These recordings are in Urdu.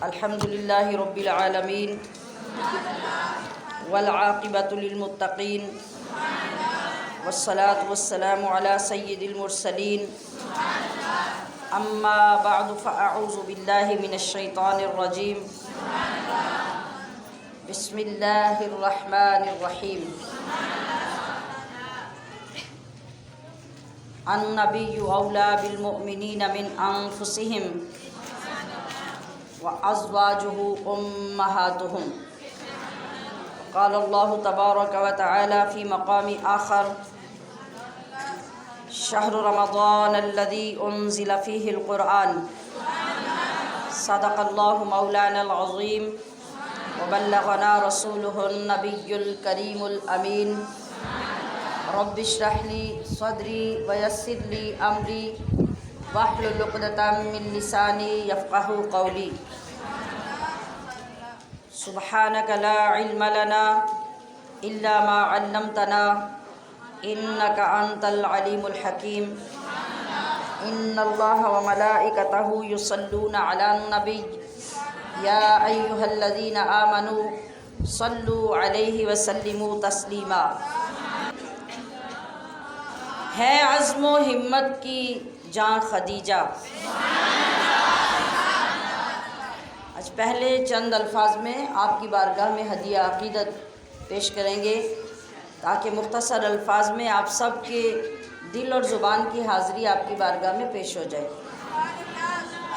الحمد للہ رب العالمین والعاقبۃ للمتقین والصلاة والسلام علی سید المرسلین اما بعد فاعوذ باللہ من الشیطان الرجیم بسم اللہ الرحمن الرحیم النبی اولیٰ بالمؤمنین من انفسہم وازواجہ امہاتہم قال اللہ تبارک و تعالی فی مقام آخر شہر رمضان الذی انزل فیہ القرآن صدق اللہ مولانا العظیم وبلغنا رسولہ النبی الکریم الامین رب اشرح لی صدری ویسر لی امری واحلل عقدۃ من لسانی یفقہوا قولی سبحانک لا علم لنا الا ما علمتنا انک انت العلیم الحکیم ان اللہ وملائکتہ یصلون علی النبی یا ایہا الذین آمنوا صلوا علیہ وسلموا تسلیما۔ ہے عزم و ہمت کی جاں خدیجہ۔ آج پہلے چند الفاظ میں آپ کی بارگاہ میں ہدیہ عقیدت پیش کریں گے تاکہ مختصر الفاظ میں آپ سب کے دل اور زبان کی حاضری آپ کی بارگاہ میں پیش ہو جائے۔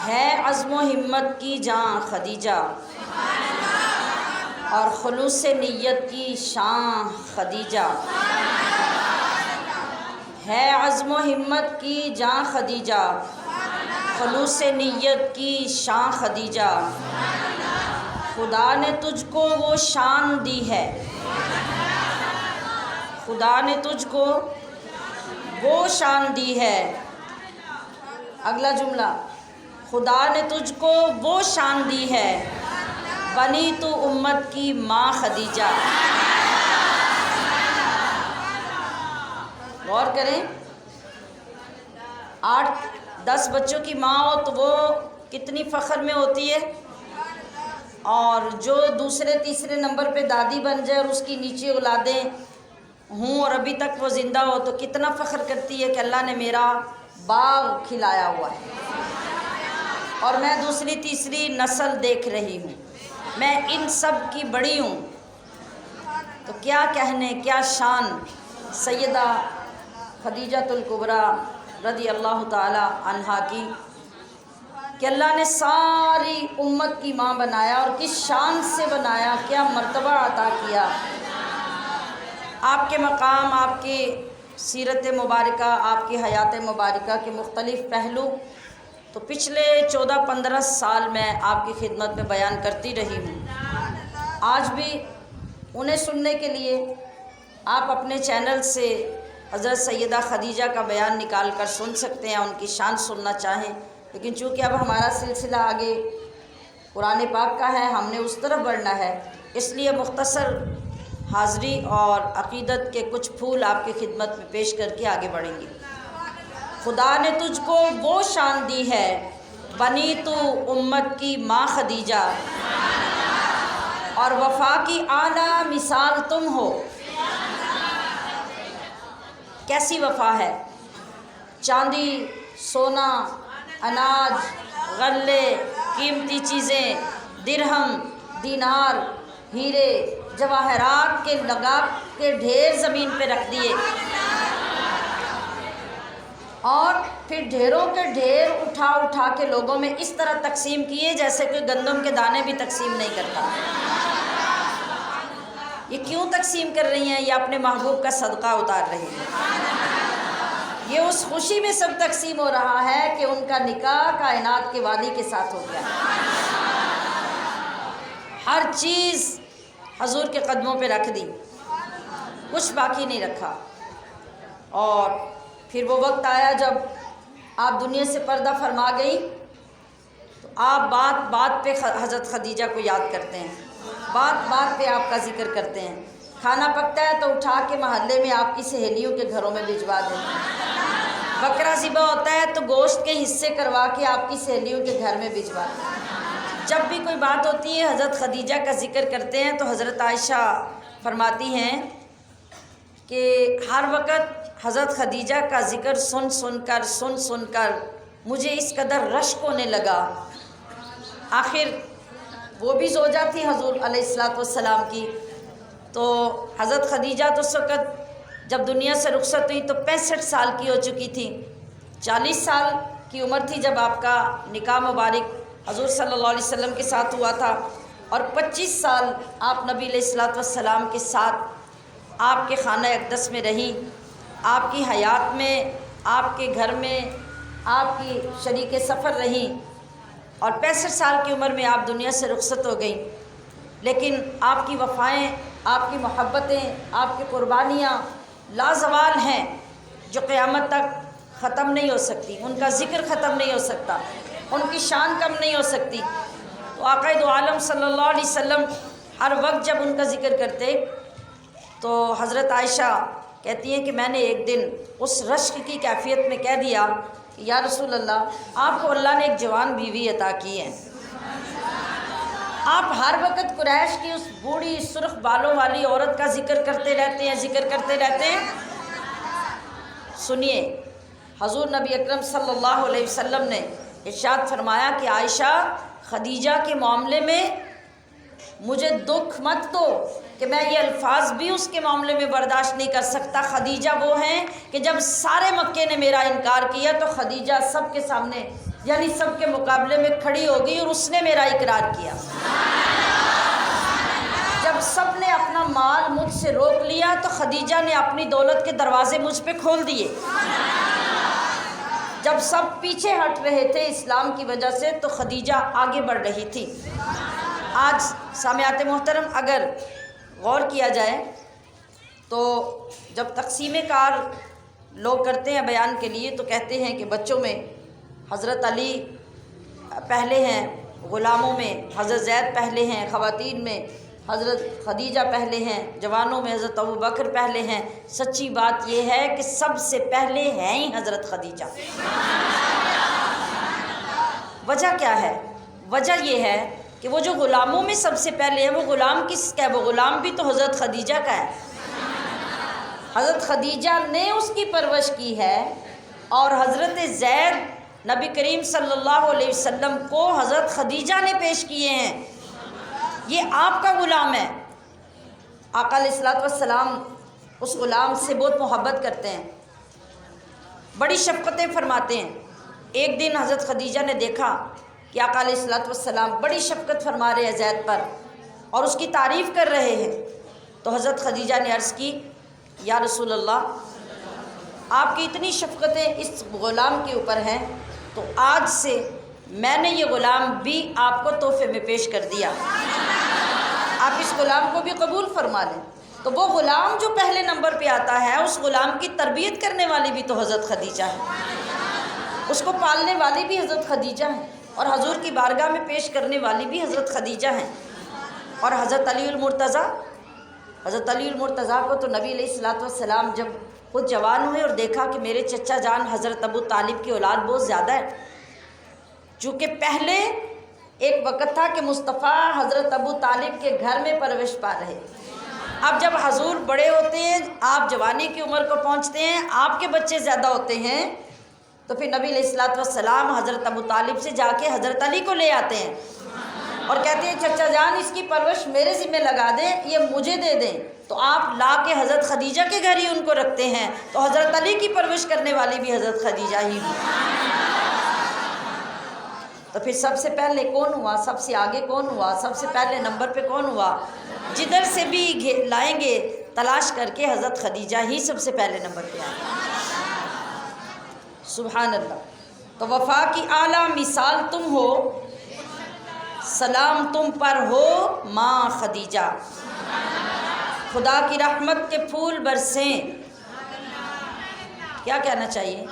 ہے عزم و ہمت کی جاں خدیجہ اور خلوص نیت کی شان خدیجہ۔ ہے عزم و ہمت کی جاں خدیجہ خلوص نیت کی شان خدیجہ۔ خدا نے تجھ کو وہ شان دی ہے، خدا نے تجھ کو وہ شان دی ہے۔ اگلا جملہ، خدا نے تجھ کو وہ شان دی ہے، بنی تو امت کی ماں خدیجہ۔ غور کریں، 8-10 بچوں کی ماں ہو تو وہ کتنی فخر میں ہوتی ہے، اور جو دوسرے تیسرے نمبر پہ دادی بن جائے اور اس کی نیچے اولادیں ہوں اور ابھی تک وہ زندہ ہو تو کتنا فخر کرتی ہے کہ اللہ نے میرا باغ کھلایا ہوا ہے اور میں دوسری تیسری نسل دیکھ رہی ہوں، میں ان سب کی بڑی ہوں۔ تو کیا کہنے، کیا شان سیدہ خدیجۃ الکبریٰ رضی اللہ تعالی عنہا کی کہ اللہ نے ساری امت کی ماں بنایا، اور کس شان سے بنایا، کیا مرتبہ عطا کیا۔ آپ کے مقام، آپ کی سیرت مبارکہ، آپ کی حیات مبارکہ کے مختلف پہلو تو پچھلے 14-15 سال میں آپ کی خدمت میں بیان کرتی رہی ہوں۔ آج بھی انہیں سننے کے لیے آپ اپنے چینل سے حضرت سیدہ خدیجہ کا بیان نکال کر سن سکتے ہیں، ان کی شان سننا چاہیں، لیکن چونکہ اب ہمارا سلسلہ آگے قرآن پاک کا ہے، ہم نے اس طرف بڑھنا ہے، اس لیے مختصر حاضری اور عقیدت کے کچھ پھول آپ کی خدمت میں پیش کر کے آگے بڑھیں گے۔ خدا نے تجھ کو وہ شان دی ہے، بنی تو امت کی ماں خدیجہ، اور وفا کی اعلیٰ مثال تم ہو۔ کیسی وفا ہے؟ چاندی، سونا، اناج، غلے، قیمتی چیزیں، درہم، دینار، ہیرے، جواہرات کے لگا کے ڈھیر زمین پہ رکھ دیے، اور پھر ڈھیروں کے ڈھیر اٹھا اٹھا کے لوگوں میں اس طرح تقسیم کیے جیسے کہ گندم کے دانے بھی تقسیم نہیں کرتا۔ یہ کیوں تقسیم کر رہی ہیں؟ یہ اپنے محبوب کا صدقہ اتار رہی ہیں۔ یہ اس خوشی میں سب تقسیم ہو رہا ہے کہ ان کا نکاح کائنات کے والی کے ساتھ ہو گیا۔ ہر چیز حضور کے قدموں پہ رکھ دی، کچھ باقی نہیں رکھا۔ اور پھر وہ وقت آیا جب آپ دنیا سے پردہ فرما گئی تو آپ بات بات پہ حضرت خدیجہ کو یاد کرتے ہیں، بات بات پہ آپ کا ذکر کرتے ہیں۔ کھانا پکتا ہے تو اٹھا کے محلے میں آپ کی سہیلیوں کے گھروں میں بھجوا دیں، بکرا ذبح ہوتا ہے تو گوشت کے حصے کروا کے آپ کی سہیلیوں کے گھر میں بھجوا دیں۔ جب بھی کوئی بات ہوتی ہے حضرت خدیجہ کا ذکر کرتے ہیں تو حضرت عائشہ فرماتی ہیں کہ ہر وقت حضرت خدیجہ کا ذکر سن سن کر مجھے اس قدر رشک ہونے لگا. آخر وہ بھی زوجہ تھی حضور علیہ الصلوۃ والسلام کی. تو حضرت خدیجہ تو اس وقت جب دنیا سے رخصت ہوئی تو 65 سال کی ہو چکی تھی. 40 سال کی عمر تھی جب آپ کا نکاح مبارک حضور صلی اللہ علیہ وسلم کے ساتھ ہوا تھا، اور 25 سال آپ نبی علیہ الصلوۃ والسلام کے ساتھ آپ کے خانہ اقدس میں رہیں. آپ کی حیات میں، آپ کے گھر میں آپ کی شریک سفر رہیں، اور 65 سال کی عمر میں آپ دنیا سے رخصت ہو گئیں. لیکن آپ کی وفائیں، آپ کی محبتیں، آپ کی قربانیاں لازوال ہیں، جو قیامت تک ختم نہیں ہو سکتی. ان کا ذکر ختم نہیں ہو سکتا، ان کی شان کم نہیں ہو سکتی. تو آقا دو عالم صلی اللہ علیہ وسلم ہر وقت جب ان کا ذکر کرتے تو حضرت عائشہ کہتی ہیں کہ میں نے ایک دن اس رشک کی کیفیت میں کہہ دیا کہ یا رسول اللہ، آپ کو اللہ نے ایک جوان بیوی عطا کی ہے، آپ ہر وقت قریش کی اس بوڑھی سرخ بالوں والی عورت کا ذکر کرتے رہتے ہیں. سنیے، حضور نبی اکرم صلی اللہ علیہ وسلم نے ارشاد فرمایا کہ عائشہ، خدیجہ کے معاملے میں مجھے دکھ مت دو کہ میں یہ الفاظ بھی اس کے معاملے میں برداشت نہیں کر سکتا. خدیجہ وہ ہیں کہ جب سارے مکے نے میرا انکار کیا تو خدیجہ سب کے سامنے، یعنی سب کے مقابلے میں کھڑی ہو گئی اور اس نے میرا اقرار کیا. جب سب نے اپنا مال مجھ سے روک لیا تو خدیجہ نے اپنی دولت کے دروازے مجھ پہ کھول دیے. جب سب پیچھے ہٹ رہے تھے اسلام کی وجہ سے تو خدیجہ آگے بڑھ رہی تھی. آج سامعات محترم اگر غور کیا جائے تو جب تقسیم کار لوگ کرتے ہیں بیان کے لیے تو کہتے ہیں کہ بچوں میں حضرت علی پہلے ہیں، غلاموں میں حضرت زید پہلے ہیں، خواتین میں حضرت خدیجہ پہلے ہیں، جوانوں میں حضرت ابوبکر پہلے ہیں. سچی بات یہ ہے کہ سب سے پہلے ہیں ہی حضرت خدیجہ. وجہ کیا ہے؟ وجہ یہ ہے کہ وہ جو غلاموں میں سب سے پہلے ہے، وہ غلام کس کا ہے؟ وہ غلام بھی تو حضرت خدیجہ کا ہے. حضرت خدیجہ نے اس کی پرورش کی ہے، اور حضرت زید نبی کریم صلی اللہ علیہ وسلم کو حضرت خدیجہ نے پیش کیے ہیں. یہ آپ کا غلام ہے. آقا علیہ الصلوۃ والسلام اس غلام سے بہت محبت کرتے ہیں، بڑی شفقتیں فرماتے ہیں. ایک دن حضرت خدیجہ نے دیکھا کہ آقا علیہ الصلوۃ والسلام بڑی شفقت فرما رہے ہیں زید پر اور اس کی تعریف کر رہے ہیں. تو حضرت خدیجہ نے عرض کی، یا رسول اللہ، آپ کی اتنی شفقتیں اس غلام کے اوپر ہیں تو آج سے میں نے یہ غلام بھی آپ کو تحفے میں پیش کر دیا، آپ اس غلام کو بھی قبول فرما لیں. تو وہ غلام جو پہلے نمبر پہ آتا ہے، اس غلام کی تربیت کرنے والی بھی تو حضرت خدیجہ ہے، اس کو پالنے والی بھی حضرت خدیجہ ہیں، اور حضور کی بارگاہ میں پیش کرنے والی بھی حضرت خدیجہ ہیں. اور حضرت علی المرتضیٰ، حضرت علی المرتضیٰ کو تو نبی علیہ الصلوۃ والسلام جب خود جوان ہوئے اور دیکھا کہ میرے چچا جان حضرت ابو طالب کی اولاد بہت زیادہ ہے، چونکہ پہلے ایک وقت تھا کہ مصطفیٰ حضرت ابو طالب کے گھر میں پرورش پا رہے. اب جب حضور بڑے ہوتے ہیں، آپ جوانی کی عمر کو پہنچتے ہیں، آپ کے بچے زیادہ ہوتے ہیں، تو پھر نبی علیہ الصلوۃ والسلام حضرت ابو طالب سے جا کے حضرت علی کو لے آتے ہیں اور کہتے ہیں چچا جان اس کی پرورش میرے ذمہ لگا دیں، یہ مجھے دے دیں. تو آپ لا کے حضرت خدیجہ کے گھر ہی ان کو رکھتے ہیں. تو حضرت علی کی پرورش کرنے والی بھی حضرت خدیجہ ہی ہوئی. تو پھر سب سے پہلے کون ہوا؟ سب سے آگے کون ہوا؟ سب سے پہلے نمبر پہ کون ہوا؟ جدھر سے بھی لائیں گے تلاش کر کے حضرت خدیجہ ہی سب سے پہلے نمبر پہ آئے. سبحان اللہ. تو وفا کی اعلیٰ مثال تم ہو، سلام تم پر ہو ماں خدیجہ. خدا کی رحمت کے پھول برسیں. کیا کہنا چاہیے؟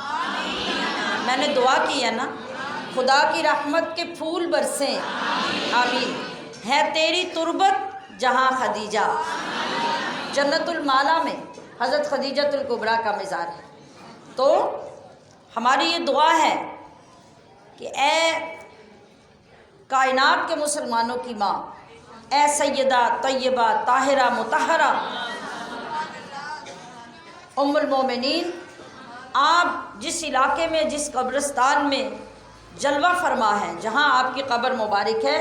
میں نے دعا کی ہے نا، خدا کی رحمت کے پھول برسیں، آمین. ہے تیری تربت جہاں خدیجہ. جنت المالا میں حضرت خدیجۃ الکبریٰ کا مزار ہے. تو ہماری یہ دعا ہے کہ اے کائنات کے مسلمانوں کی ماں، اے سیدہ طیبہ طاہرہ مطہرہ ام المومنین، آپ جس علاقے میں، جس قبرستان میں جلوہ فرما ہے، جہاں آپ کی قبر مبارک ہے،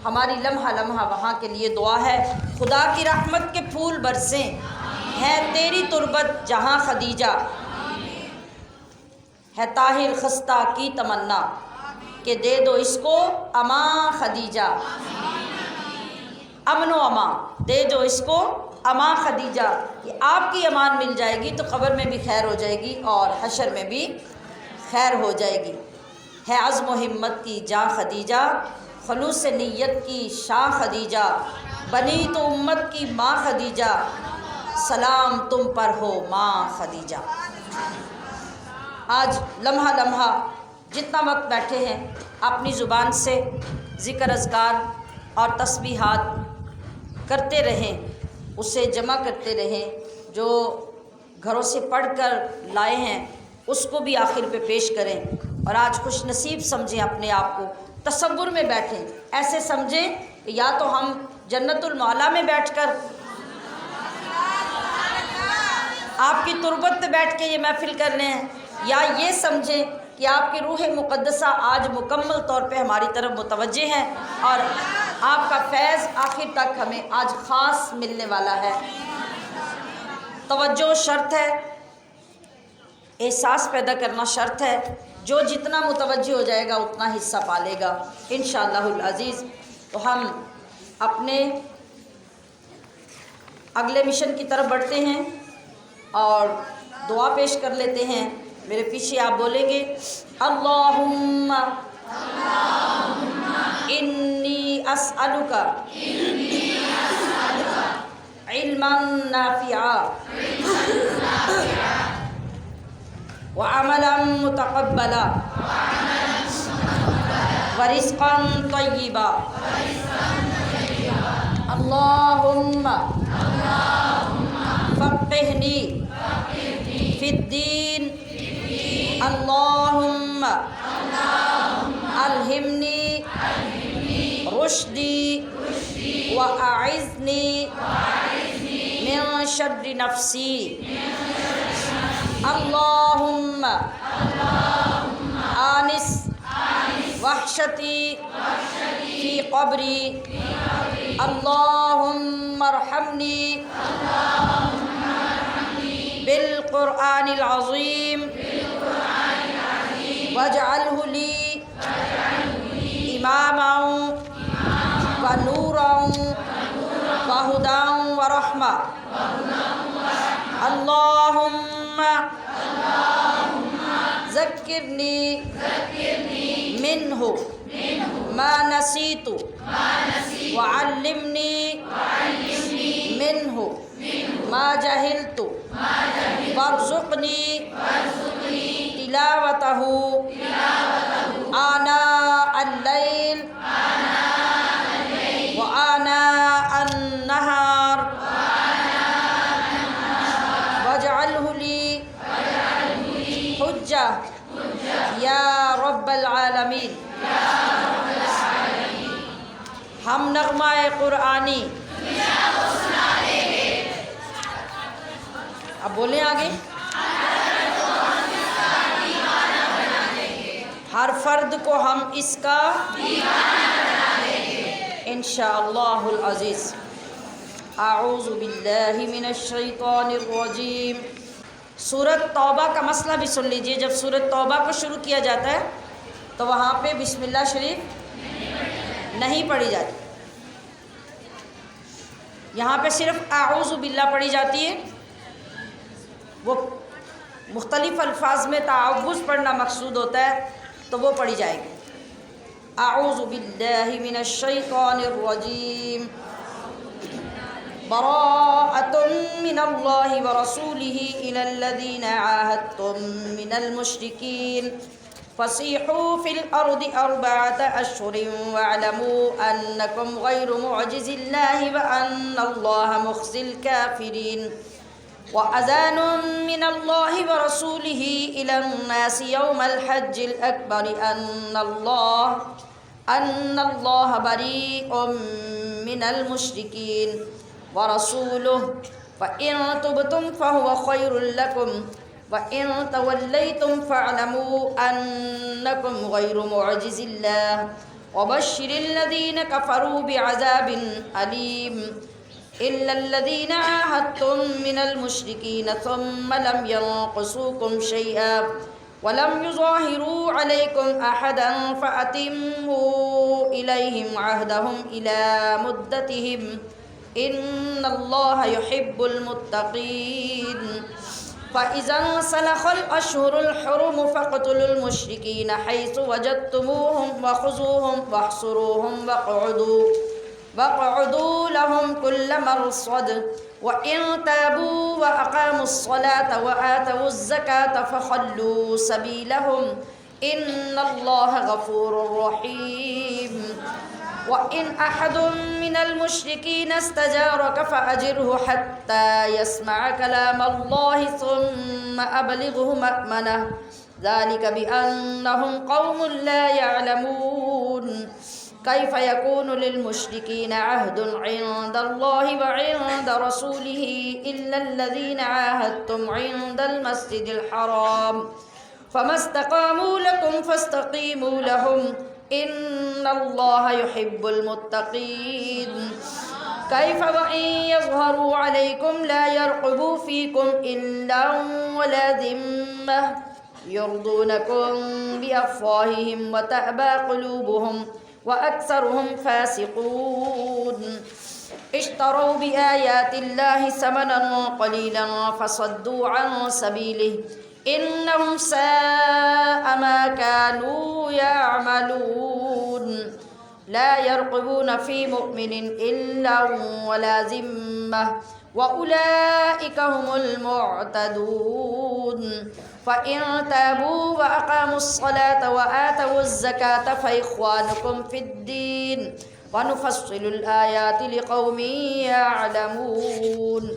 ہماری لمحہ لمحہ وہاں کے لیے دعا ہے۔ خدا کی رحمت کے پھول برسیں، ہے تیری تربت جہاں خدیجہ، ہے طاہر خستہ کی تمنا کہ دے دو اس کو اماں خدیجہ، امن و امان دے دو اس کو اماں خدیجہ، کہ آپ کی امان مل جائے گی تو قبر میں بھی خیر ہو جائے گی اور حشر میں بھی خیر ہو جائے گی۔ ہے عزم و ہمت کی جاں خدیجہ، خلوص نیت کی شاں خدیجہ، بنی تو امت کی ماں خدیجہ، سلام تم پر ہو ماں خدیجہ۔ آج لمحہ لمحہ جتنا وقت بیٹھے ہیں اپنی زبان سے ذکر اذکار اور تسبیحات کرتے رہیں، اسے جمع کرتے رہیں، جو گھروں سے پڑھ کر لائے ہیں اس کو بھی آخر پہ پیش کریں، اور آج خوش نصیب سمجھیں اپنے آپ کو، تصور میں بیٹھیں، ایسے سمجھیں کہ یا تو ہم جنت المعلیٰ میں بیٹھ کر آپ کی تربت پہ بیٹھ کے یہ محفل کر رہے ہیں، یا یہ سمجھیں کہ آپ کی روح مقدسہ آج مکمل طور پہ ہماری طرف متوجہ ہے اور آپ کا فیض آخر تک ہمیں آج خاص ملنے والا ہے۔ توجہ شرط ہے، احساس پیدا کرنا شرط ہے، جو جتنا متوجہ ہو جائے گا اتنا حصہ پالے گا انشاءاللہ العزیز۔ تو ہم اپنے اگلے مشن کی طرف بڑھتے ہیں اور دعا پیش کر لیتے ہیں۔ میرے پیچھے آپ بولیں گے اللہم انی اسألک علما نافعا وعملا متقبلا ورزقا طیبا۔ اللہم فقہنی فی الدین، اللہم الہمنی رشدی واعذنی من شر نفسی۔ اللہم آنس وحشتی فی قبری، اللہم ارحمنی بالقرآن العظیم واجعلہ لی اماما ونورا وہدی ورحمہ۔ اللہم ذکرنی منہ ما نسیت وعلمنی منہ ما جہلت وارزقنی تلاوتہ آناء اللیل وآناء النہار واجعلہ لی حجہ یا رب العالمین۔ ہم نغمہ قرآنی، اب بولیں آگے، ہر فرد کو ہم اس کا انشاءاللہ العزیز۔ اعوذ باللہ من الشیطان الرجیم۔ سورۃ توبہ کا مسئلہ بھی سن لیجئے، جب سورۃ توبہ کو شروع کیا جاتا ہے تو وہاں پہ بسم اللہ شریف نہیں پڑھی جاتی، یہاں پہ صرف اعوذ باللہ پڑھی جاتی ہے۔ وہ مختلف الفاظ میں تعوذ پڑھنا مقصود ہوتا ہے تو وہ پڑھی جائے گی۔ اعوذ باللہ من الشیطان الرجیم، براءۃ من اللہ ورسولہ الی الذین عاہدتم من المشرکین فسیحوا فی الارض اربعۃ اشہر واعلموا انکم غیر معجز اللہ وان اللہ مخزی الکافرین۔ وأذان من الله ورسوله إلى الناس يوم الحج الأكبر أن الله أن الله بريء من المشركين ورسوله فإن تبتم فهو خير لكم وإن توليتم فاعلموا أنكم غير معجز الله وبشر الذين كفروا بعذاب أليم إلا الذين عاهدتم من المشركين ثم لم ينقصوكم شيئا ولم يظاهروا عليكم أحدا فأتموا إليهم عهدهم إلى مدتهم إن الله يحب المتقين فإذا انسلخ الأشهر الحرم فاقتلوا المشركين حيث وجدتموهم وخذوهم واحصروهم واقعدوا لهم كل مرصد وإن تابوا وأقاموا الصلاة وآتوا الزكاة فخلوا سبيلهم إن الله غفور رحيم وإن أحد من المشركين استجارك فأجره حتى يسمع كلام الله ثم أبلغه مأمنه ذلك بأنهم قوم لا يعلمون كيف يكون للمشركين عهد عند الله وعند رسوله إلا الذين عاهدتم عند المسجد الحرام فما استقاموا لكم فاستقيموا لهم إن الله يحب المتقين كيف وإن يظهروا عليكم لا يرقبوا فيكم إلا ولا ذمة يرضونكم بأفواههم وتأبى قلوبهم وأكثرهم فاسقون اشتروا بآيات الله ثمنا قليلا فصدوا عن سبيله إنهم ساء ما كانوا يعملون لا يرقبون في مؤمن إلا ولا ذمة وأولئك هم المعتدون فإن تابوا وأقاموا الصلاة وآتوا الزكاة فإخوانكم في الدين ونفصل الآيات لقوم يعلمون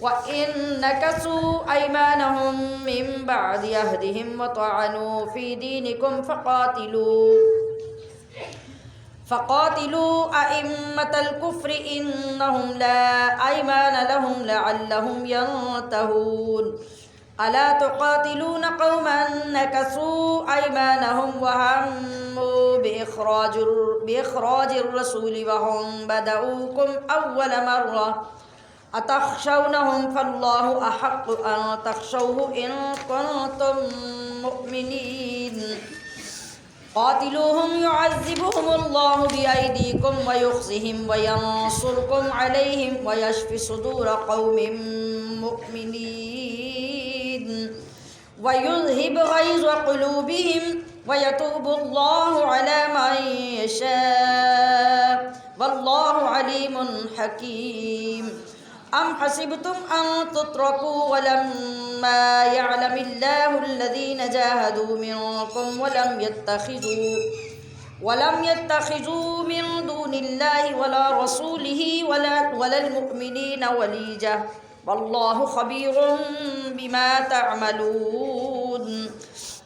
وإن نكثوا أيمانهم من بعد عهدهم وطعنوا في دينكم فقاتلوا أئمة الكفر إنهم لا أيمان لهم لعلهم ينتهون ألا تقاتلون قوما نكثوا أيمانهم وهموا بإخراج الرسول وهم بدؤوكم أول مرة أتخشونهم فالله أحق أن تخشوه إن كنتم مؤمنين قاتلوهم يعذبهم الله بأيديكم ويخزهم وينصركم عليهم ويشفي صدور قوم مؤمنين ويذهب غيظ قلوبهم ويتوب الله على من يشاء والله عليم حكيم أم حسبتم أن تتركوا ولما يعلم الله الذين جاهدوا منكم ولم يتخذوا من دون الله ولا رسوله ولا المؤمنين وليجة والله خبير بما تعملون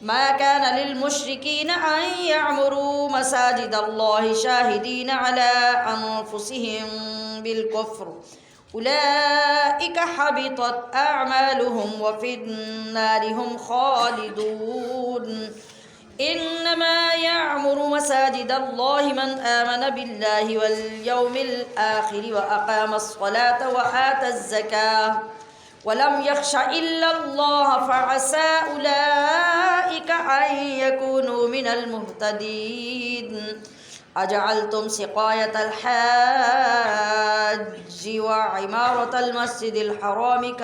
ما كان للمشركين أن يعمروا مساجد الله شاهدين على أنفسهم بالكفر أولئك حبطت أعمالهم وفي النار هم خالدون إنما يعمر مساجد الله من آمن بالله واليوم الآخر وأقام الصلاة وآتى الزكاة ولم يخش إلا الله فعسى أولئك أن يكونوا من المهتدين أجعلتم سقاية الحاج وعمارة المسجد الحرام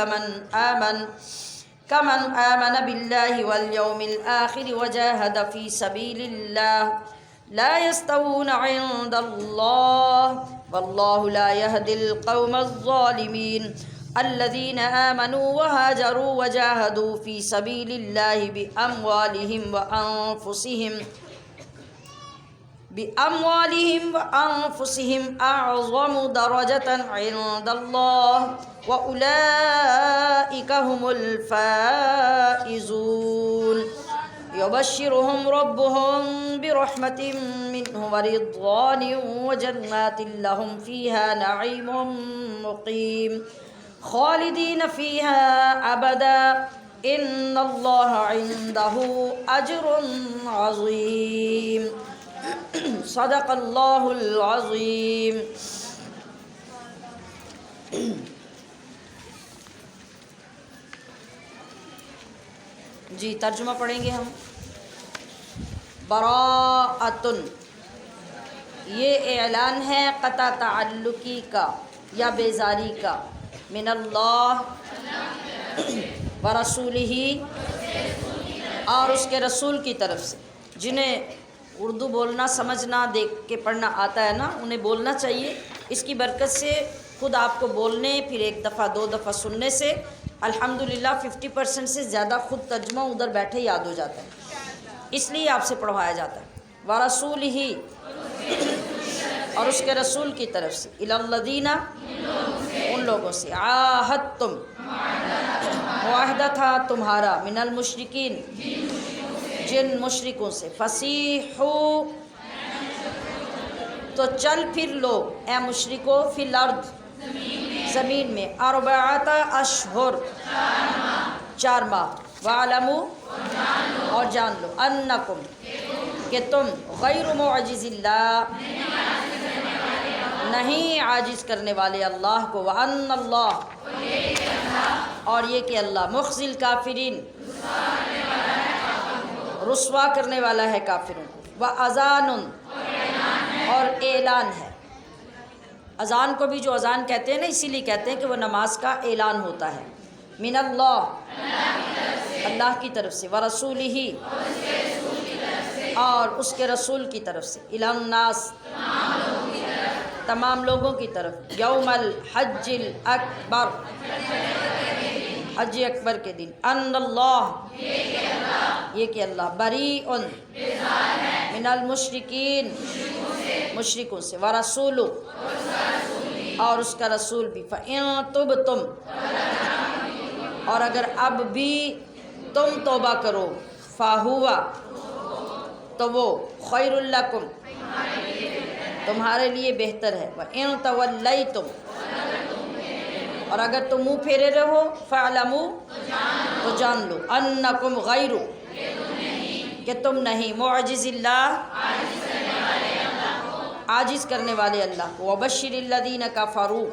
كمن آمن بالله واليوم الآخر وجاهد في سبيل الله لا يستوون عند الله والله لا يهدي القوم الظالمين الذين آمنوا وهاجروا وجاهدوا في سبيل الله بأموالهم أعظم درجة عند الله وأولئك هم الفائزون يبشرهم ربهم برحمة منه ورضوان وجنات لهم فيها نعيم مقيم خالدين فيها أبدا إن الله عنده أجر عظيم صدق الله العظيم. جی ترجمہ پڑھیں گے ہم. براءتن یہ اعلان ہے قطع تعلقی کا یا بیزاری کا. من اللہ ورسولہ اور اس کے رسول کی طرف سے. جنہیں اردو بولنا سمجھنا دیکھ کے پڑھنا آتا ہے نا انہیں بولنا چاہیے. اس کی برکت سے خود آپ کو بولنے پھر ایک دفعہ دو دفعہ سننے سے الحمدللہ 50% سے زیادہ خود ترجمہ ادھر بیٹھے یاد ہو جاتا ہے. اس لیے آپ سے پڑھوایا جاتا ہے. ورسولہ اور اس کے رسول کی طرف سے. الی الذین ان لوگوں سے. عاہدتم معاہدہ تھا تمہارا. من المشرکین جن مشرکوں سے. فسیحوا تو چل پھر لو اے مشرکو فی الارض زمین میں. اربعۃ اشہر 4 ماہ. وَاعْلَمُوا اور جان لو انکم کہ تم غیر معجز اللہ نہیں عاجز کرنے والے اللہ کو. وَأَنَّ اللَّهَ اور یہ کہ اللہ مخزی الکافرین رسوا کرنے والا ہے کافروں کو. وَأَذَانٌ اور اعلان ہے. اذان کو بھی جو اذان کہتے ہیں نا اسی لیے کہتے ہیں کہ وہ نماز کا اعلان ہوتا ہے. من اللہ اللہ کی طرف سے. ورسولہ اور اس کے رسول کی طرف سے. الی الناس تمام لوگوں کی طرف. یوم الحج الاکبر حج اکبر کے دن. ان اللہ یہ کہ اللہ بریء من المشرکین مشرکوں سے. ورسول اور اس کا رسول بھی. فَإِن تُبْتُمْ اور اگر اب بھی تم توبہ کرو. فَهُوَ تو وہ خیر لکم تمہارے لیے بہتر ہے. وَإِن تَوَلَّيْتُمْ اور اگر تم منہ پھیرے رہو. فَاعْلَمُوا تو جان لو. أَنَّكُمْ غَيْرُ کہ تم نہیں. معجز اللہ عاجز کرنے والے اللہ کو. وَبَشِّرِ الَّذِينَ كَفَرُوا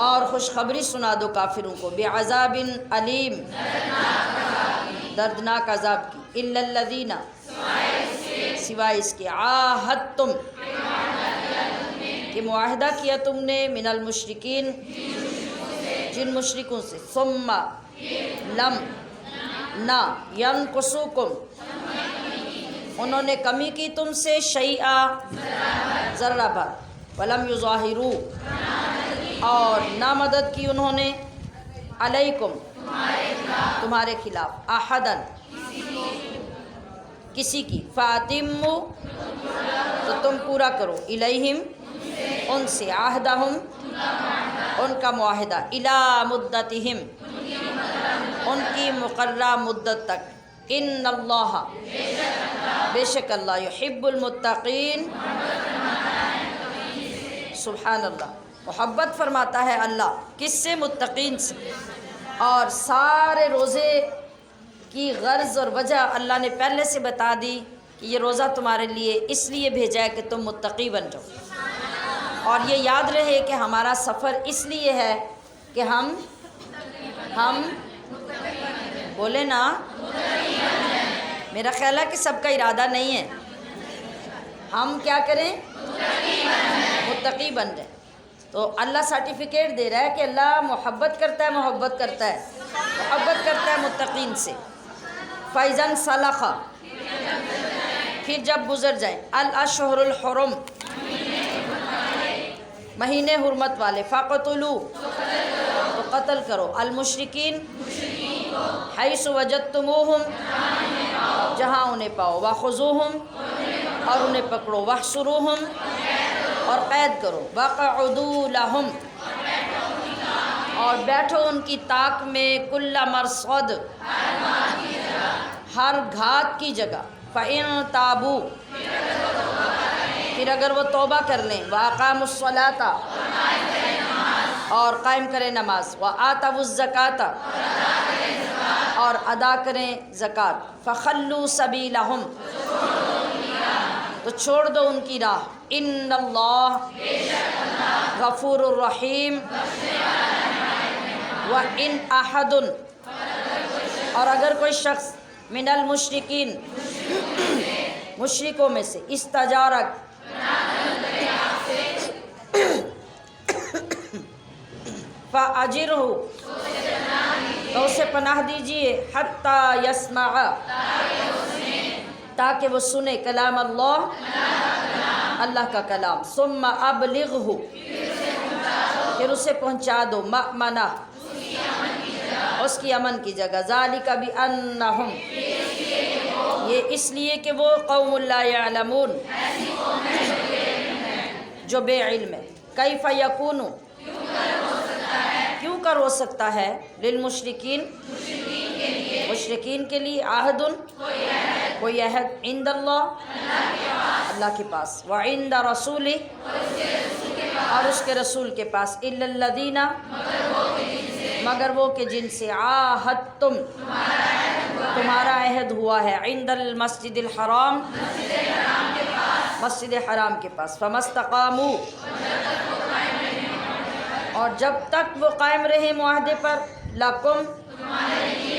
اور خوشخبری سنا دو کافروں کو. بعذاب علیم دردناک عذاب کی. إِلَّا الَّذِينَ سوائے اس کے. عاہدتم کہ معاہدہ کیا تم نے. من المشرکین جن مشرکوں سے. ثم لم نہ ینقصوکم انہوں نے کمی کی تم سے. شیئا ذرہ بھر. ولم یظاہروا اور نہ مدد کی انہوں نے. علیکم تمہارے خلاف. احدن کسی کی. فاتموا تو تم پورا کرو. الیہم ان سے. عہدہم ان کا معاہدہ. الی مدتہم ان کی مقررہ مدت تک. ان اللہ بے شک اللہ یحب المتقین سبحان اللہ محبت فرماتا ہے اللہ کس سے. متقین سے. اور سارے روزے کی غرض اور وجہ اللہ نے پہلے سے بتا دی کہ یہ روزہ تمہارے لیے اس لیے بھیجا ہے کہ تم متقی بن جاؤ. اور یہ یاد رہے کہ ہمارا سفر اس لیے ہے کہ ہم بولے نا. میرا خیال ہے کہ سب کا ارادہ نہیں ہے. ہم کیا کریں متقی بن جائیں. تو اللہ سرٹیفکیٹ دے رہا ہے کہ اللہ محبت کرتا ہے محبت کرتا ہے متقین سے. فَإِذَا انْسَلَخَ پھر جب گزر جائیں. الاشہر الحرم مہینے حرمت والے. فَقْتُلُوا تو قتل کرو. المشرکین حیث وجدتموہم جہاں انہیں پاؤ. وَخُذُوہم اور انہیں پکڑو. وَاحْصُرُوہم اور قید کرو. وَقَعُدُوا لَهُمْ اور بیٹھو ان کی طاق میں. كُلَّ مَرْصَدٍ ہر گھات کی جگہ، فَإِن تَابُوا، پھر اگر وہ توبہ کر لیں، وَأَقَامُوا الصَّلَاةَ، اور قائم کریں نماز، وَآتَوُا الزَّكَاةَ، اور ادا کریں زکوٰۃ، فَخَلُّوا سَبِيلَهُمْ، تو چھوڑ دو ان کی راہ، اِنَّ اللَّهَ غفور الرحیم، وَإِنْ أَحَدٌ، اور اگر کوئی شخص من المشرکین، مشرکوں میں سے، استجارک، فَأَجِرْهُ، تو اسے پناہ دیجئے، حَتَّى يَسْمَعَ، تاکہ وہ سنے کلام اللہ، اللہ کا کلام، ثُمَّ أَبْلِغْهُ، پھر اسے پہنچا دو، مأمنہ، اس کی امن کی جگہ، ذَلِكَ بِأَنَّهُمْ، یہ اس لیے کہ وہ قوم لا يعلمون، جو بے علم ہے، کیف یکون، کیوں کر ہو سکتا ہے، للمشرکین، مشرکین کے لیے، عہد، کوئی عہد، عند اللہ، اللہ کے پاس، وعند رسولہ، اور اس کے رسول کے پاس، الا الذین، مگر وہ کہ جن سے، عاہدتم، تمہارا عہد ہوا ہے، عند المسجد الحرام، مسجد حرام کے پاس، فما استقاموا، اور جب تک وہ قائم رہے معاہدے پر، لکم،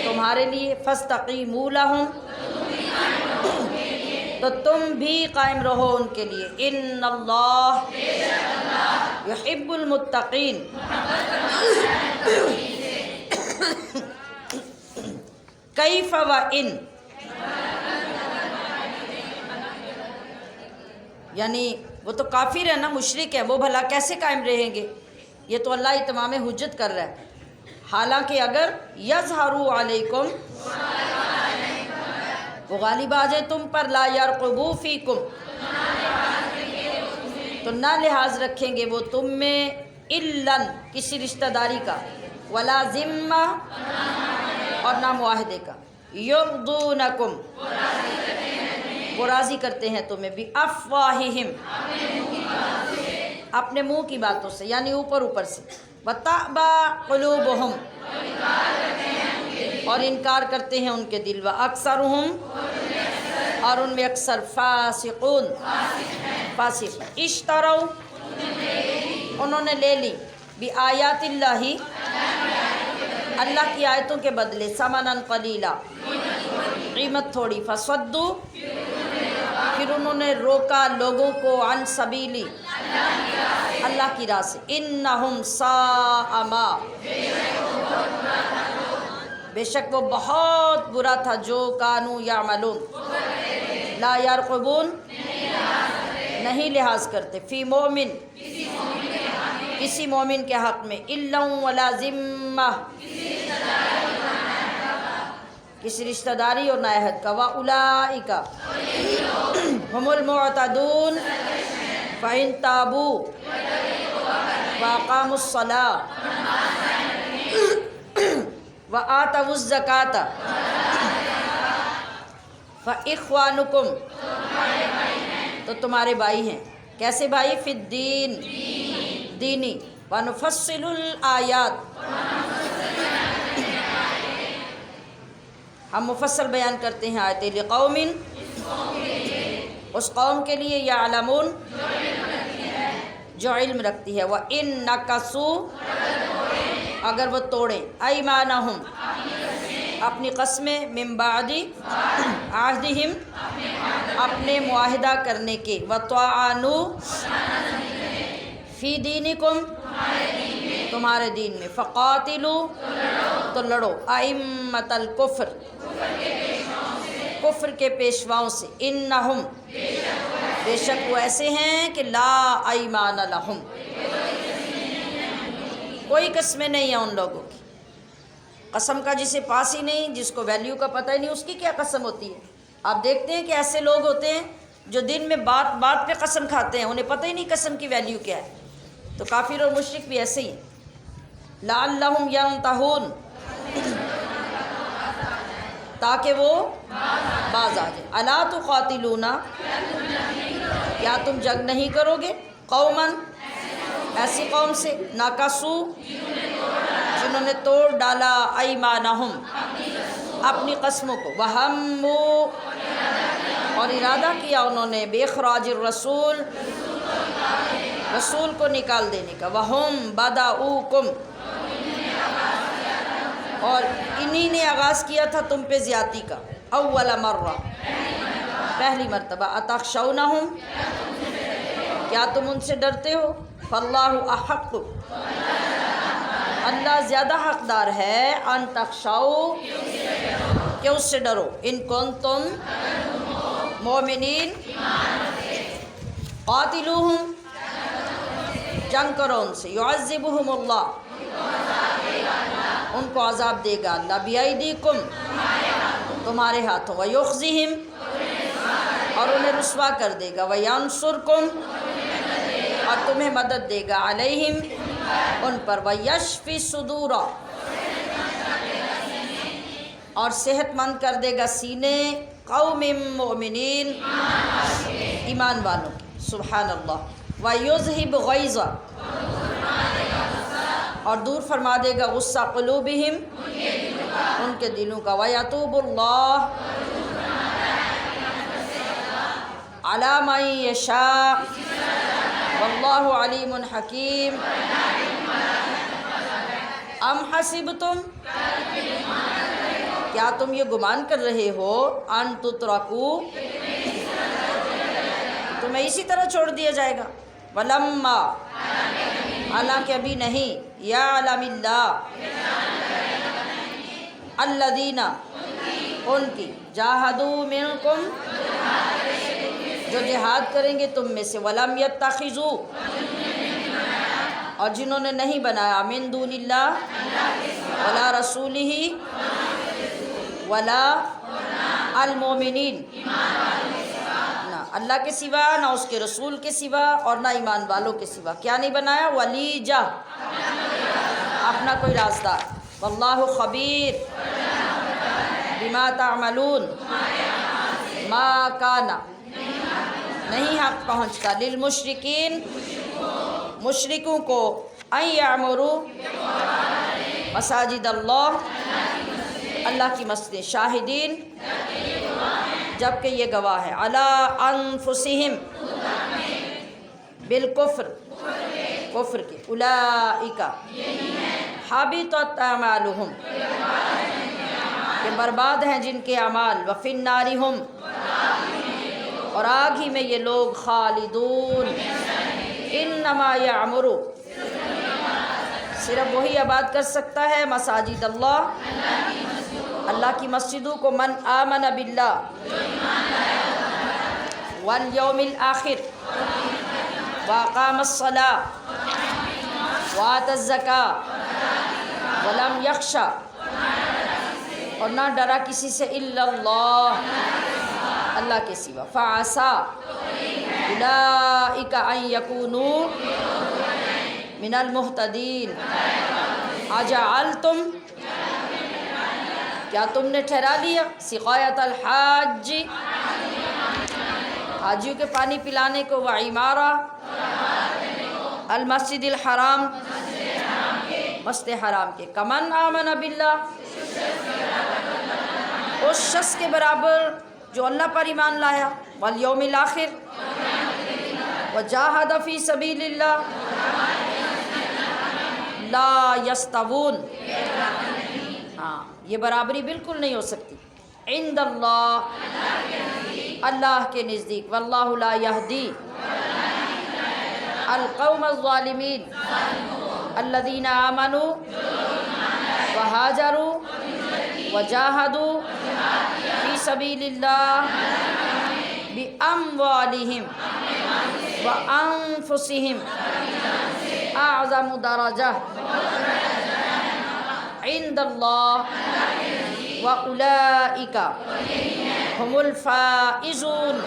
تمہارے لیے، فاستقیموا لہم، تو تم بھی قائم رہو ان کے لیے، ان اللہ یحب المتقین، کیف و ان، یعنی وہ تو کافر ہے نا، مشرک ہے، وہ بھلا کیسے قائم رہیں گے؟ یہ تو اللہ اتمام حجت کر رہا ہے، حالانکہ اگر یظہروا علیکم، وہ غالب آ جائے تم پر، لا یرقبوا فیکم، تو نہ لحاظ رکھیں گے وہ تم میں، الا، کسی رشتہ داری کا، ولا ذمہ، اور نہ معاہدے کا، یرضونکم، وہ راضی کرتے ہیں تمہیں، بافواہہم، اپنے منہ کی باتوں سے، یعنی اوپر اوپر سے، وتأبى قلوبہم، اور انکار کرتے ہیں ان کے دل، واکثرہم، اور ان میں اکثر، فاسقون، فاسق، اشتروا، انہوں نے لے لی، بآیات اللہ، اللہ کی آیتوں کے بدلے، ثمنا قلیلا، قیمت تھوڑی، فصدوا، پھر انہوں نے روکا لوگوں کو، عن سبیلی، اللہ کی راہ سے، انہم ساء ما، بے شک وہ بہت برا تھا، جو کانوا یعملون، لا یرقبون، نہیں لحاظ کرتے، فی مومن، کسی مومن کے حق میں، الا ولا ذمہ، کسی رشتہ داری اور نہ عہد کا، واولئک ہم المعتدون، فإن تابوا وأقاموا الصلاة وآتوا الزکاة فإخوانکم، تو تمہارے بھائی ہیں، کیسے بھائی؟ فی الدین، دینی، ونفصل الآیات، ہم مفصل بیان کرتے ہیں آیتیں، لقوم، اس قوم کے لیے، یعلمون، جو علم رکھتی ہے، وَإِن نَكَثُوا، اگر وہ توڑیں، أَيْمَانَهُمْ، اپنی قسمیں، مِن بَعْدِ عَهْدِهِمْ، اپنے معاہدہ کرنے کے، وَطَعَنُوا فِي دِينِكُمْ، تمہارے دین میں، فَقَاتِلُوا، تو لڑو، أَئِمَّةَ الْكُفْرِ، کفر کے پیشواؤں سے، انہم، بے شک وہ ایسے ہیں کہ لا ایمان لہم، کوئی قسمیں نہیں ہیں ان لوگوں کی، قسم کا جسے پاس ہی نہیں، جس کو ویلیو کا پتہ ہی نہیں، اس کی کیا قسم ہوتی ہے؟ آپ دیکھتے ہیں کہ ایسے لوگ ہوتے ہیں جو دن میں بات بات پہ قسم کھاتے ہیں، انہیں پتہ ہی نہیں قسم کی ویلیو کیا ہے، تو کافر اور مشرک بھی ایسے ہی ہیں، لعلہم ینتہون، تاکہ وہ باز آ جائے. الا تقاتلون، کیا تم جنگ نہیں کرو گے؟ قومن، ایسی قوم سے، ناکسو، جنہوں نے توڑ ڈالا، ایمانہم، اپنی قسموں کو، وہموا، اور ارادہ کیا انہوں نے، باخراج الرسول، رسول کو نکال دینے کا، وہم بدؤکم، اور انہی نے آغاز کیا تھا تم پہ زیادتی کا، اول مرہ، پہلی مرتبہ، اتخشونہم، کیا تم ان سے ڈرتے ہو؟ فاللہ احق، اللہ زیادہ حقدار ہے، ان تخشوا، کہ اس سے ڈرو، ان کنتم مومنین، قاتلوہم، جنگ کرو ان سے، یعذبہم اللہ، ان کو عذاب دے گا اللہ، بیئیدیکم، تمہارے ہاتھوں، ویخزیہم، اور انہیں رسوا کر دے گا، وینصرکم، اور تمہیں مدد دے گا، علیہم، ان پر، ویشفی صدور، اور صحت مند کر دے گا سینے، قوم مؤمنین، ایمان والوں کی، سبحان اللہ، ویذہب غیظ، اور دور فرما دے گا غصہ، قلوبہم، ان کے دلوں کا، ویتوب اللہ علی من یشاء واللہ علیم حکیم. ام حسبتم، کیا تم یہ گمان کر رہے ہو، ان تترکو، تمہیں اسی طرح چھوڑ دیا جائے گا، ولما، حالانکہ ابھی نہیں، یعلم اللہ، الذین، ان کی، جاہدوا منکم، جو جہاد کریں گے تم میں سے، ولم یتخذوا، اور جنہوں نے نہیں بنایا، من دون اللہ، ولا رسولہ، ولا المومنین، نہ اللہ کے سوا، نہ اس کے رسول کے سوا، اور نہ ایمان والوں کے سوا، کیا نہیں بنایا؟ ولیجہ، اپنا کوئی رازدار، واللہ خبیر بما تعملون، ما کانا، نہیں حق پہنچتا، للمشرکین، مشرکوں کو، ان یعمروا مساجد اللہ، اللہ کی مسجد، شاہدین، جبکہ یہ گواہ ہے، علی انفسہم، بالکفر، کفر کے، اولئک حبطت اعمالہم، کہ برباد ہیں جن کے اعمال، وفی النار ہم، اور آگ ہی میں یہ لوگ، خالدون، انما یعمر، صرف وہی آباد کر سکتا ہے مساجد اللہ، اللہ کی مسجدوں کو، من آمن باللہ والیوم الآخر واقام الصلاة وآت الزکاة ولم یخشى، اور نہ ڈرا کسی سے، الا اللہ، اللہ کے سوا، فعسا اولئک ان یکونوا من المہتدین. اجعلتم، کیا تم نے ٹھہرا لیا، سقایت الحاج، حاجیوں کے پانی پلانے کو، وعمارہ المسجد الحرام، مسجد حرام کے، کمن آمن باللہ، اس شخص کے برابر جو اللہ پر ایمان لایا، والیوم الآخر، وجاہد فی سبیل اللہ، لا یستوون، ہاں یہ برابری بالکل نہیں ہو سکتی، عند اللہ، اللہ کے نزدیک، واللہ لا یہدی القوم الظالمین الذین آمنوا وہاجروا وجاہدوا فی سبیل اللہ باموالہم وانفسہم اعظم درجہ عند اللہ واولئک ہم الفائزون،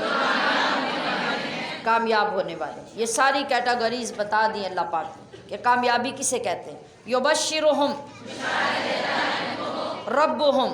کامیاب ہونے والے. یہ ساری کیٹاگریز بتا دی اللہ پاک نے کہ کامیابی کسے کہتے ہیں. یبشرہم ربہم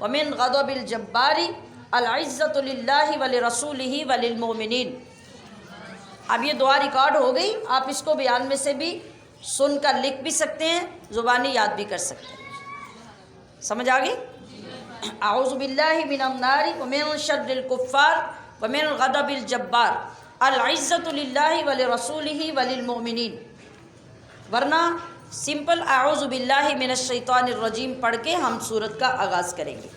ومن غضب الجبار العزت للہ ولرسولہ وللمؤمنین۔ اب یہ دعا ریکارڈ ہو گئی، آپ اس کو بیان میں سے بھی سن کر لکھ بھی سکتے ہیں، زبانی یاد بھی کر سکتے ہیں۔ سمجھ آ گئی؟ اعوذ باللہ من النار ومن شر الکفار ومن غضب الجبار العزت للہ ولرسولہ وللمؤمنین۔ ورنہ سمپل اعوذ باللہ من الشیطان الرجیم پڑھ کے ہم سورت کا آغاز کریں گے۔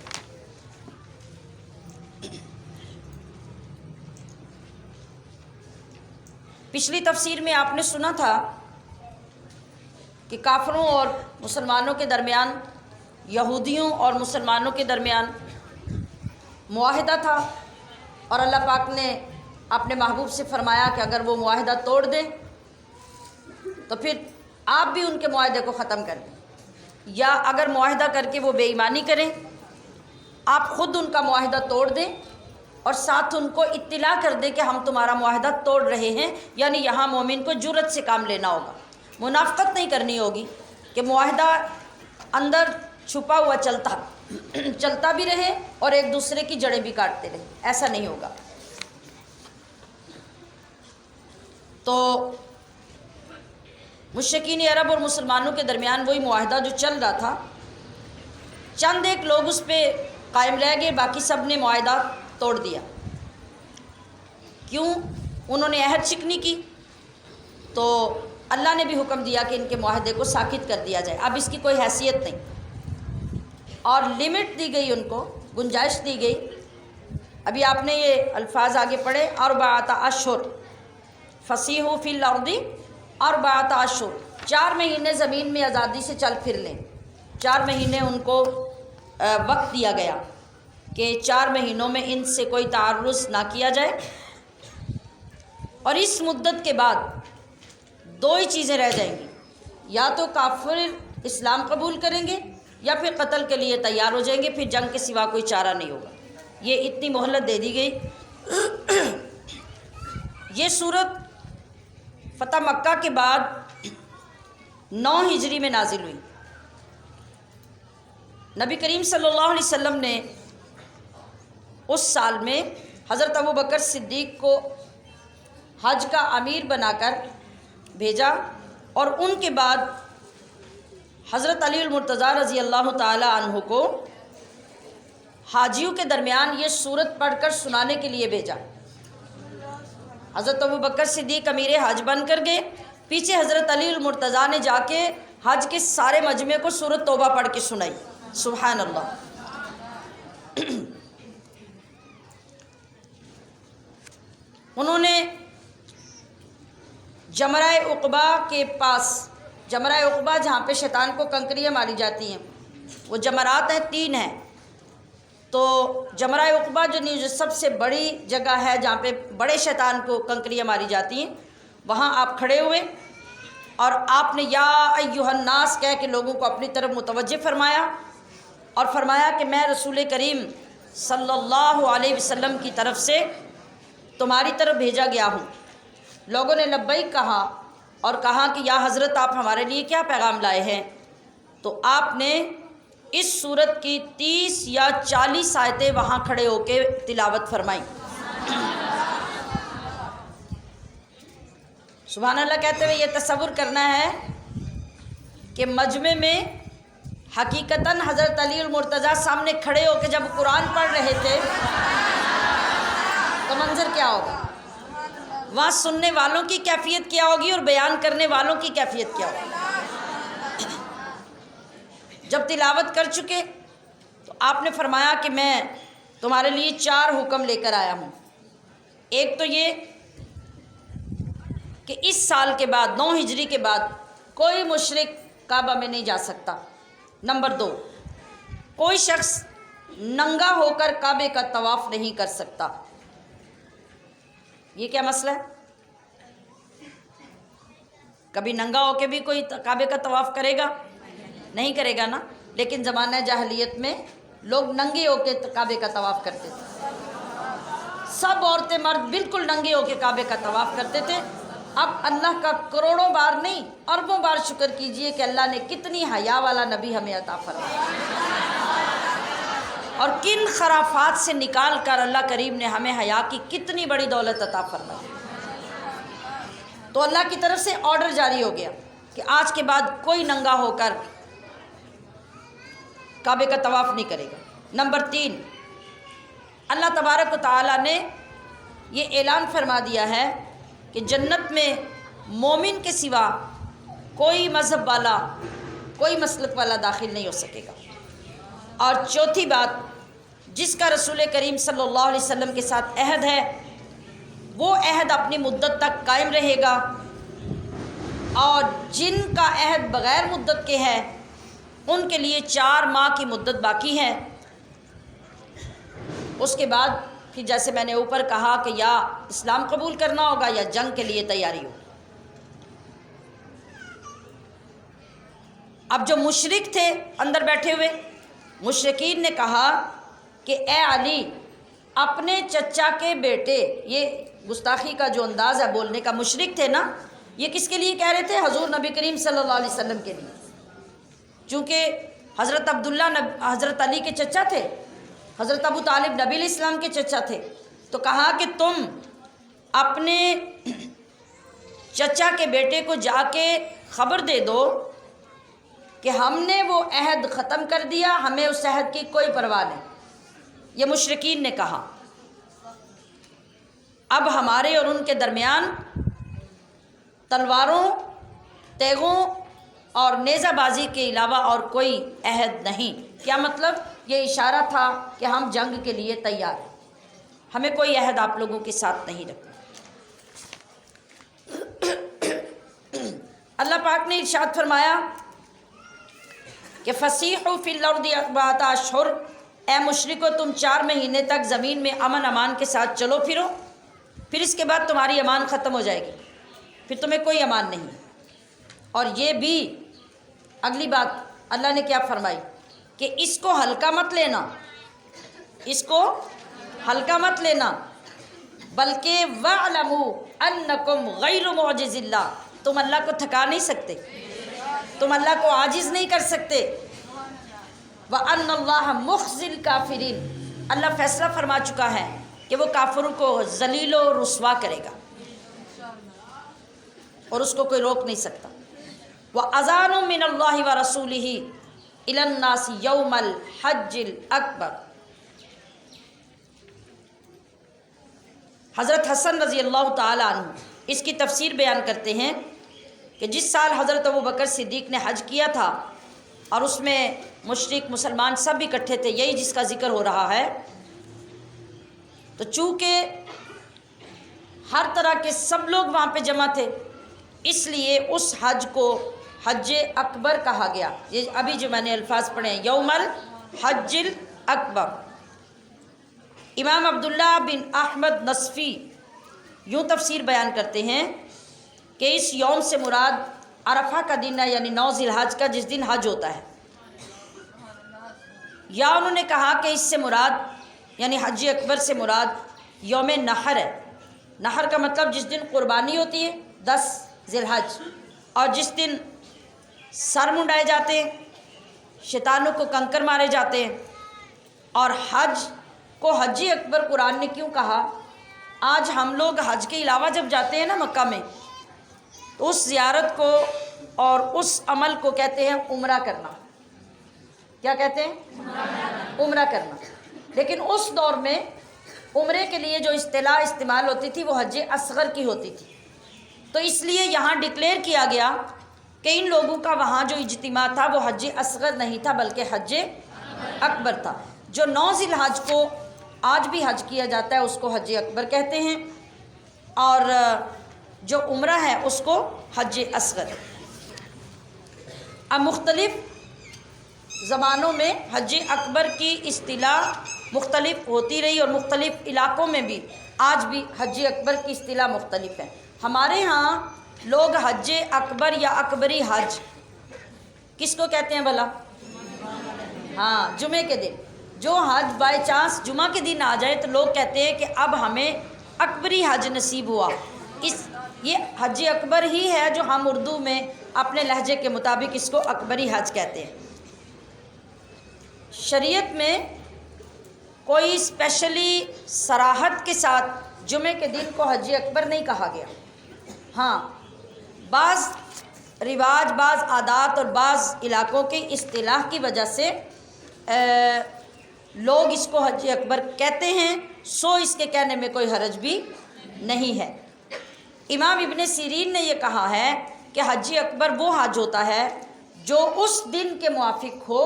پچھلی تفسیر میں آپ نے سنا تھا کہ کافروں اور مسلمانوں کے درمیان، یہودیوں اور مسلمانوں کے درمیان معاہدہ تھا، اور اللہ پاک نے اپنے محبوب سے فرمایا کہ اگر وہ معاہدہ توڑ دیں تو پھر آپ بھی ان کے معاہدے کو ختم کر دیں، یا اگر معاہدہ کر کے وہ بے ایمانی کریں، آپ خود ان کا معاہدہ توڑ دیں اور ساتھ ان کو اطلاع کر دیں کہ ہم تمہارا معاہدہ توڑ رہے ہیں۔ یعنی یہاں مومن کو جرأت سے کام لینا ہوگا، منافقت نہیں کرنی ہوگی کہ معاہدہ اندر چھپا ہوا چلتا بھی رہے اور ایک دوسرے کی جڑیں بھی کاٹتے رہے، ایسا نہیں ہوگا۔ تو مشرکین عرب اور مسلمانوں کے درمیان وہی معاہدہ جو چل رہا تھا، چند ایک لوگ اس پہ قائم رہ گئے، باقی سب نے معاہدہ توڑ دیا۔ کیوں؟ انہوں نے عہد شکنی کی، تو اللہ نے بھی حکم دیا کہ ان کے معاہدے کو ساکت کر دیا جائے، اب اس کی کوئی حیثیت نہیں، اور لمٹ دی گئی، ان کو گنجائش دی گئی۔ ابھی آپ نے یہ الفاظ آگے پڑھے، اربعۃ اشہر فسیحوا فی الارض اربعۃ اشہر، 4 مہینے زمین میں آزادی سے چل پھر لیں۔ 4 مہینے ان کو وقت دیا گیا کہ 4 مہینوں میں ان سے کوئی تعرض نہ کیا جائے، اور اس مدت کے بعد 2 ہی چیزیں رہ جائیں گی، یا تو کافر اسلام قبول کریں گے یا پھر قتل کے لیے تیار ہو جائیں گے، پھر جنگ کے سوا کوئی چارہ نہیں ہوگا۔ یہ اتنی مہلت دے دی گئی۔ یہ صورت فتح مکہ کے بعد 9 ہجری میں نازل ہوئی۔ نبی کریم صلی اللہ علیہ وسلم نے اس سال میں حضرت ابوبکر صدیق کو حج کا امیر بنا کر بھیجا، اور ان کے بعد حضرت علی المرتضیٰ رضی اللہ تعالی عنہ کو حاجیوں کے درمیان یہ سورت پڑھ کر سنانے کے لیے بھیجا۔ حضرت ابوبکر صدیق امیر حج بن کر گئے، پیچھے حضرت علی المرتضیٰ نے جا کے حج کے سارے مجمع کو سورت توبہ پڑھ کے سنائی۔ سبحان اللہ۔ انہوں نے جمرہ عقبہ کے پاس، جمرہ عقبہ جہاں پہ شیطان کو کنکریاں ماری جاتی ہیں، وہ جمرات ہیں 3 ہیں، تو جمرہ عقبہ جو سب سے بڑی جگہ ہے جہاں پہ بڑے شیطان کو کنکریاں ماری جاتی ہیں، وہاں آپ کھڑے ہوئے اور آپ نے یا ایھا الناس کہہ کے لوگوں کو اپنی طرف متوجہ فرمایا، اور فرمایا کہ میں رسول کریم صلی اللہ علیہ وسلم کی طرف سے تمہاری طرف بھیجا گیا ہوں۔ لوگوں نے لبیک کہا اور کہا کہ یا حضرت آپ ہمارے لیے کیا پیغام لائے ہیں؟ تو آپ نے اس سورت کی 30 یا 40 آیتیں وہاں کھڑے ہو کے تلاوت فرمائی۔ سبحان اللہ کہتے ہوئے یہ تصور کرنا ہے کہ مجمع میں حقیقتاً حضرت علی المرتضیٰ سامنے کھڑے ہو کے جب قرآن پڑھ رہے تھے تو منظر کیا ہوگا، وہاں سننے والوں کی کیفیت کیا ہوگی اور بیان کرنے والوں کی کیفیت کیا ہوگی۔ جب تلاوت کر چکے تو آپ نے فرمایا کہ میں تمہارے لیے 4 حکم لے کر آیا ہوں۔ ایک تو یہ کہ اس سال کے بعد 9 ہجری کے بعد کوئی مشرک کعبہ میں نہیں جا سکتا۔ نمبر 2، کوئی شخص ننگا ہو کر کعبے کا طواف نہیں کر سکتا۔ یہ کیا مسئلہ ہے؟ کبھی ننگا ہو کے بھی کوئی کعبے کا طواف کرے گا؟ نہیں کرے گا نا۔ لیکن زمانہ جاہلیت میں لوگ ننگے ہو کے کعبے کا طواف کرتے تھے، سب عورتیں مرد بالکل ننگے ہو کے کعبے کا طواف کرتے تھے۔ اب اللہ کا کروڑوں بار نہیں اربوں بار شکر کیجئے کہ اللہ نے کتنی حیا والا نبی ہمیں عطا فرمایا۔ اور کن خرافات سے نکال کر اللہ کریم نے ہمیں حیا کی کتنی بڑی دولت عطا فرمائی۔ تو اللہ کی طرف سے آرڈر جاری ہو گیا کہ آج کے بعد کوئی ننگا ہو کر کعبے کا طواف نہیں کرے گا۔ نمبر 3، اللہ تبارک و تعالیٰ نے یہ اعلان فرما دیا ہے کہ جنت میں مومن کے سوا کوئی مذہب والا، کوئی مسلک والا داخل نہیں ہو سکے گا۔ اور چوتھی بات، جس کا رسول کریم صلی اللہ علیہ وسلم کے ساتھ عہد ہے وہ عہد اپنی مدت تک قائم رہے گا، اور جن کا عہد بغیر مدت کے ہے ان کے لیے 4 ماہ کی مدت باقی ہے۔ اس کے بعد پھر جیسے میں نے اوپر کہا کہ یا اسلام قبول کرنا ہوگا یا جنگ کے لیے تیاری ہو۔ اب جو مشرک تھے اندر بیٹھے ہوئے، مشرکین نے کہا کہ اے علی، اپنے چچا کے بیٹے، یہ گستاخی کا جو انداز ہے بولنے کا، مشرک تھے نا، یہ کس کے لیے کہہ رہے تھے؟ حضور نبی کریم صلی اللہ علیہ وسلم کے لیے، چونکہ حضرت عبداللہ حضرت علی کے چچا تھے، حضرت ابو طالب نبی علیہ السلام کے چچا تھے۔ تو کہا کہ تم اپنے چچا کے بیٹے کو جا کے خبر دے دو کہ ہم نے وہ عہد ختم کر دیا، ہمیں اس عہد کی کوئی پرواہ نہیں۔ یہ مشرکین نے کہا۔ اب ہمارے اور ان کے درمیان تلواروں، تیغوں اور نیزہ بازی کے علاوہ اور کوئی عہد نہیں۔ کیا مطلب؟ یہ اشارہ تھا کہ ہم جنگ کے لیے تیار ہیں، ہمیں کوئی عہد آپ لوگوں کے ساتھ نہیں رکھنا۔ اللہ پاک نے ارشاد فرمایا کہ فسیحوا فی الارض 4 اشہر، اے مشرکو تم 4 مہینے تک زمین میں امن امان کے ساتھ چلو پھرو، پھر اس کے بعد تمہاری امان ختم ہو جائے گی، پھر تمہیں کوئی امان نہیں۔ اور یہ بھی اگلی بات اللہ نے کیا فرمائی کہ اس کو ہلکا مت لینا، اس کو ہلکا مت لینا، بلکہ وَاعْلَمُوا أَنَّكُمْ غَيْرُ مُعْجِزِ اللَّهِ، تم اللہ کو تھکا نہیں سکتے، تم اللہ کو عاجز نہیں کر سکتے۔ وَأَنَّ اللَّهَ مُخْزِي الْكَافِرِينَ، اللہ فیصلہ فرما چکا ہے کہ وہ کافروں کو ذلیل و رسوا کرے گا اور اس کو کوئی روک نہیں سکتا۔ وَأَذَانٌ مِّنَ اللَّهِ وَرَسُولِهِ إِلَى النَّاسِ يَوْمَ الْحَجِّ الْأَكْبَرِ، حضرت حسن رضی اللہ تعالیٰ عنہ اس کی تفسیر بیان کرتے ہیں کہ جس سال حضرت ابوبکر صدیق نے حج کیا تھا اور اس میں مشرک مسلمان سب اکٹھے تھے، یہی جس کا ذکر ہو رہا ہے، تو چونکہ ہر طرح کے سب لوگ وہاں پہ جمع تھے، اس لیے اس حج کو حج اکبر کہا گیا۔ یہ ابھی جو میں نے الفاظ پڑھے ہیں، یوم الحج الاکبر۔ امام عبداللہ بن احمد نصفی یوں تفسیر بیان کرتے ہیں کہ اس یوم سے مراد عرفہ کا دن ہے، یعنی 9 ذی الحج کا، جس دن حج ہوتا ہے، یا انہوں نے کہا کہ اس سے مراد یعنی حج اکبر سے مراد یوم نحر ہے۔ نحر کا مطلب جس دن قربانی ہوتی ہے، 10 ذی الحج، اور جس دن سر منڈائے جاتے ہیں، شیطانوں کو کنکر مارے جاتے ہیں۔ اور حج کو حج اکبر قرآن نے کیوں کہا؟ آج ہم لوگ حج کے علاوہ جب جاتے ہیں نا مکہ میں، تو اس زیارت کو اور اس عمل کو کہتے ہیں عمرہ کرنا۔ کیا کہتے ہیں؟ عمرہ کرنا۔ لیکن اس دور میں عمرے کے لیے جو اصطلاح استعمال ہوتی تھی وہ حج اصغر کی ہوتی تھی، تو اس لیے یہاں ڈکلیئر کیا گیا کہ ان لوگوں کا وہاں جو اجتماع تھا وہ حج اصغر نہیں تھا بلکہ حج اکبر تھا۔ جو 9 ذی الحج کو آج بھی حج کیا جاتا ہے اس کو حج اکبر کہتے ہیں، اور جو عمرہ ہے اس کو حج اصغر۔ اب مختلف زمانوں میں حج اکبر کی اصطلاح مختلف ہوتی رہی، اور مختلف علاقوں میں بھی آج بھی حج اکبر کی اصطلاح مختلف ہے۔ ہمارے ہاں لوگ حج اکبر یا اکبری حج کس کو کہتے ہیں بھلا؟ ہاں، جمعے کے دن جو حج بائی چانس جمعہ کے دن آ جائے تو لوگ کہتے ہیں کہ اب ہمیں اکبری حج نصیب ہوا۔ یہ حج اکبر ہی ہے جو ہم اردو میں اپنے لہجے کے مطابق اس کو اکبری حج کہتے ہیں۔ شریعت میں کوئی اسپیشلی صراحت کے ساتھ جمعے کے دن کو حج اکبر نہیں کہا گیا۔ ہاں، بعض رواج، بعض عادات اور بعض علاقوں کی اصطلاح کی وجہ سے لوگ اس کو حج اکبر کہتے ہیں، سو اس کے کہنے میں کوئی حرج بھی نہیں ہے۔ امام ابن سیرین نے یہ کہا ہے کہ حج اکبر وہ حج ہوتا ہے جو اس دن کے موافق ہو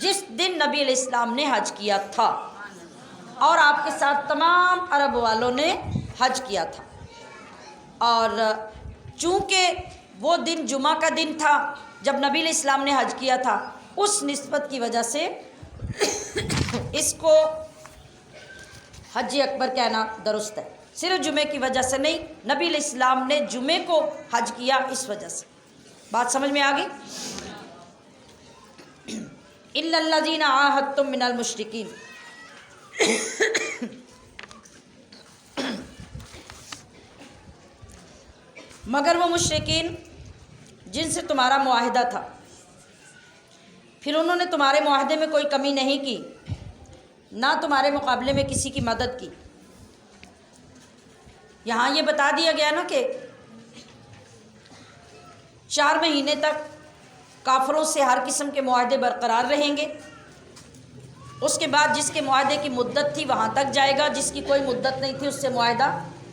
جس دن نبی علیہ السلام نے حج کیا تھا اور آپ کے ساتھ تمام عرب والوں نے حج کیا تھا، اور چونکہ وہ دن جمعہ کا دن تھا جب نبی علیہ السلام نے حج کیا تھا، اس نسبت کی وجہ سے اس کو حج اکبر کہنا درست ہے، صرف جمعے کی وجہ سے نہیں، نبی علیہ السلام نے جمعے کو حج کیا اس وجہ سے۔ بات سمجھ میں آ گئی؟ اِلَّا الَّذِينَ عَاهَدتُّم مِّنَ الْمُشْرِكِينَ، مگر وہ مشرکین جن سے تمہارا معاہدہ تھا، پھر انہوں نے تمہارے معاہدے میں کوئی کمی نہیں کی، نہ تمہارے مقابلے میں کسی کی مدد کی۔ یہاں یہ بتا دیا گیا نا کہ 4 مہینے تک کافروں سے ہر قسم کے معاہدے برقرار رہیں گے، اس کے بعد جس کے معاہدے کی مدت تھی وہاں تک جائے گا، جس کی کوئی مدت نہیں تھی اس سے معاہدہ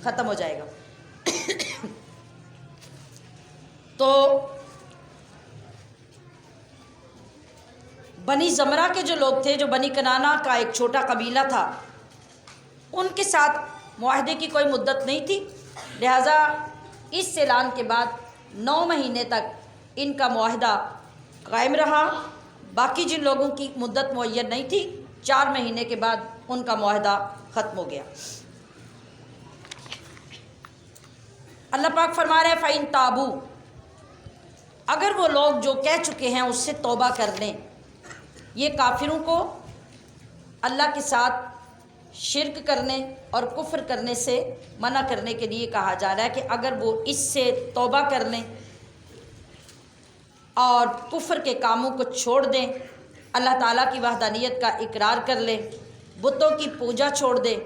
ختم ہو جائے گا۔ تو بنی زمرہ کے جو لوگ تھے، جو بنی کنانہ کا ایک چھوٹا قبیلہ تھا، ان کے ساتھ معاہدے کی کوئی مدت نہیں تھی، لہٰذا اس اعلان کے بعد 9 مہینے تک ان کا معاہدہ قائم رہا۔ باقی جن لوگوں کی مدت معین نہیں تھی، 4 مہینے کے بعد ان کا معاہدہ ختم ہو گیا۔ اللہ پاک فرما رہے ہیں فَإِن تَابُوا، اگر وہ لوگ جو کہہ چکے ہیں اس سے توبہ کر لیں۔ یہ کافروں کو اللہ کے ساتھ شرک کرنے اور کفر کرنے سے منع کرنے کے لیے کہا جا رہا ہے کہ اگر وہ اس سے توبہ کر لیں اور کفر کے کاموں کو چھوڑ دیں، اللہ تعالیٰ کی وحدانیت کا اقرار کر لیں، بتوں کی پوجا چھوڑ دیں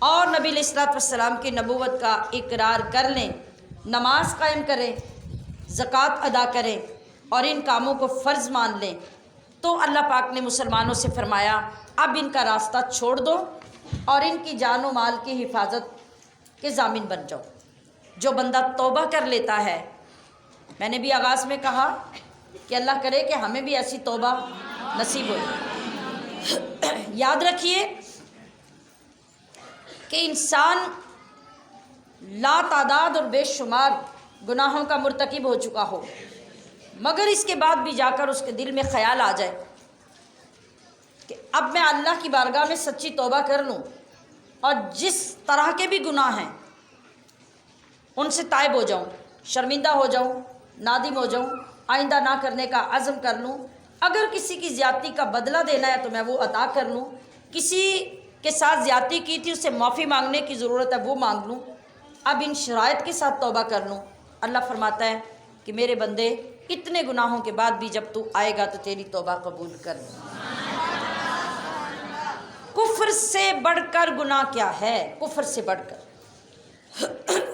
اور نبی علیہ الصلوۃ والسلام کی نبوت کا اقرار کر لیں، نماز قائم کریں، زکوٰۃ ادا کریں اور ان کاموں کو فرض مان لیں، تو اللہ پاک نے مسلمانوں سے فرمایا اب ان کا راستہ چھوڑ دو اور ان کی جان و مال کی حفاظت کے ضامن بن جاؤ۔ جو بندہ توبہ کر لیتا ہے، میں نے بھی آغاز میں کہا کہ اللہ کرے کہ ہمیں بھی ایسی توبہ نصیب ہو۔ یاد رکھیے کہ انسان لا تعداد اور بے شمار گناہوں کا مرتکب ہو چکا ہو، مگر اس کے بعد بھی جا کر اس کے دل میں خیال آ جائے کہ اب میں اللہ کی بارگاہ میں سچی توبہ کر لوں اور جس طرح کے بھی گناہ ہیں ان سے تائب ہو جاؤں، شرمندہ ہو جاؤں، نادم ہو جاؤں، آئندہ نہ کرنے کا عزم کر لوں، اگر کسی کی زیادتی کا بدلہ دینا ہے تو میں وہ عطا کر لوں، کسی کے ساتھ زیادتی کی تھی اس سے معافی مانگنے کی ضرورت ہے وہ مانگ لوں، اب ان شرائط کے ساتھ توبہ کر لوں۔ اللہ فرماتا ہے کہ میرے بندے اتنے گناہوں کے بعد بھی جب تو آئے گا تو تیری توبہ قبول کر لوں۔ کفر سے بڑھ کر گناہ کیا ہے؟ کفر سے بڑھ کر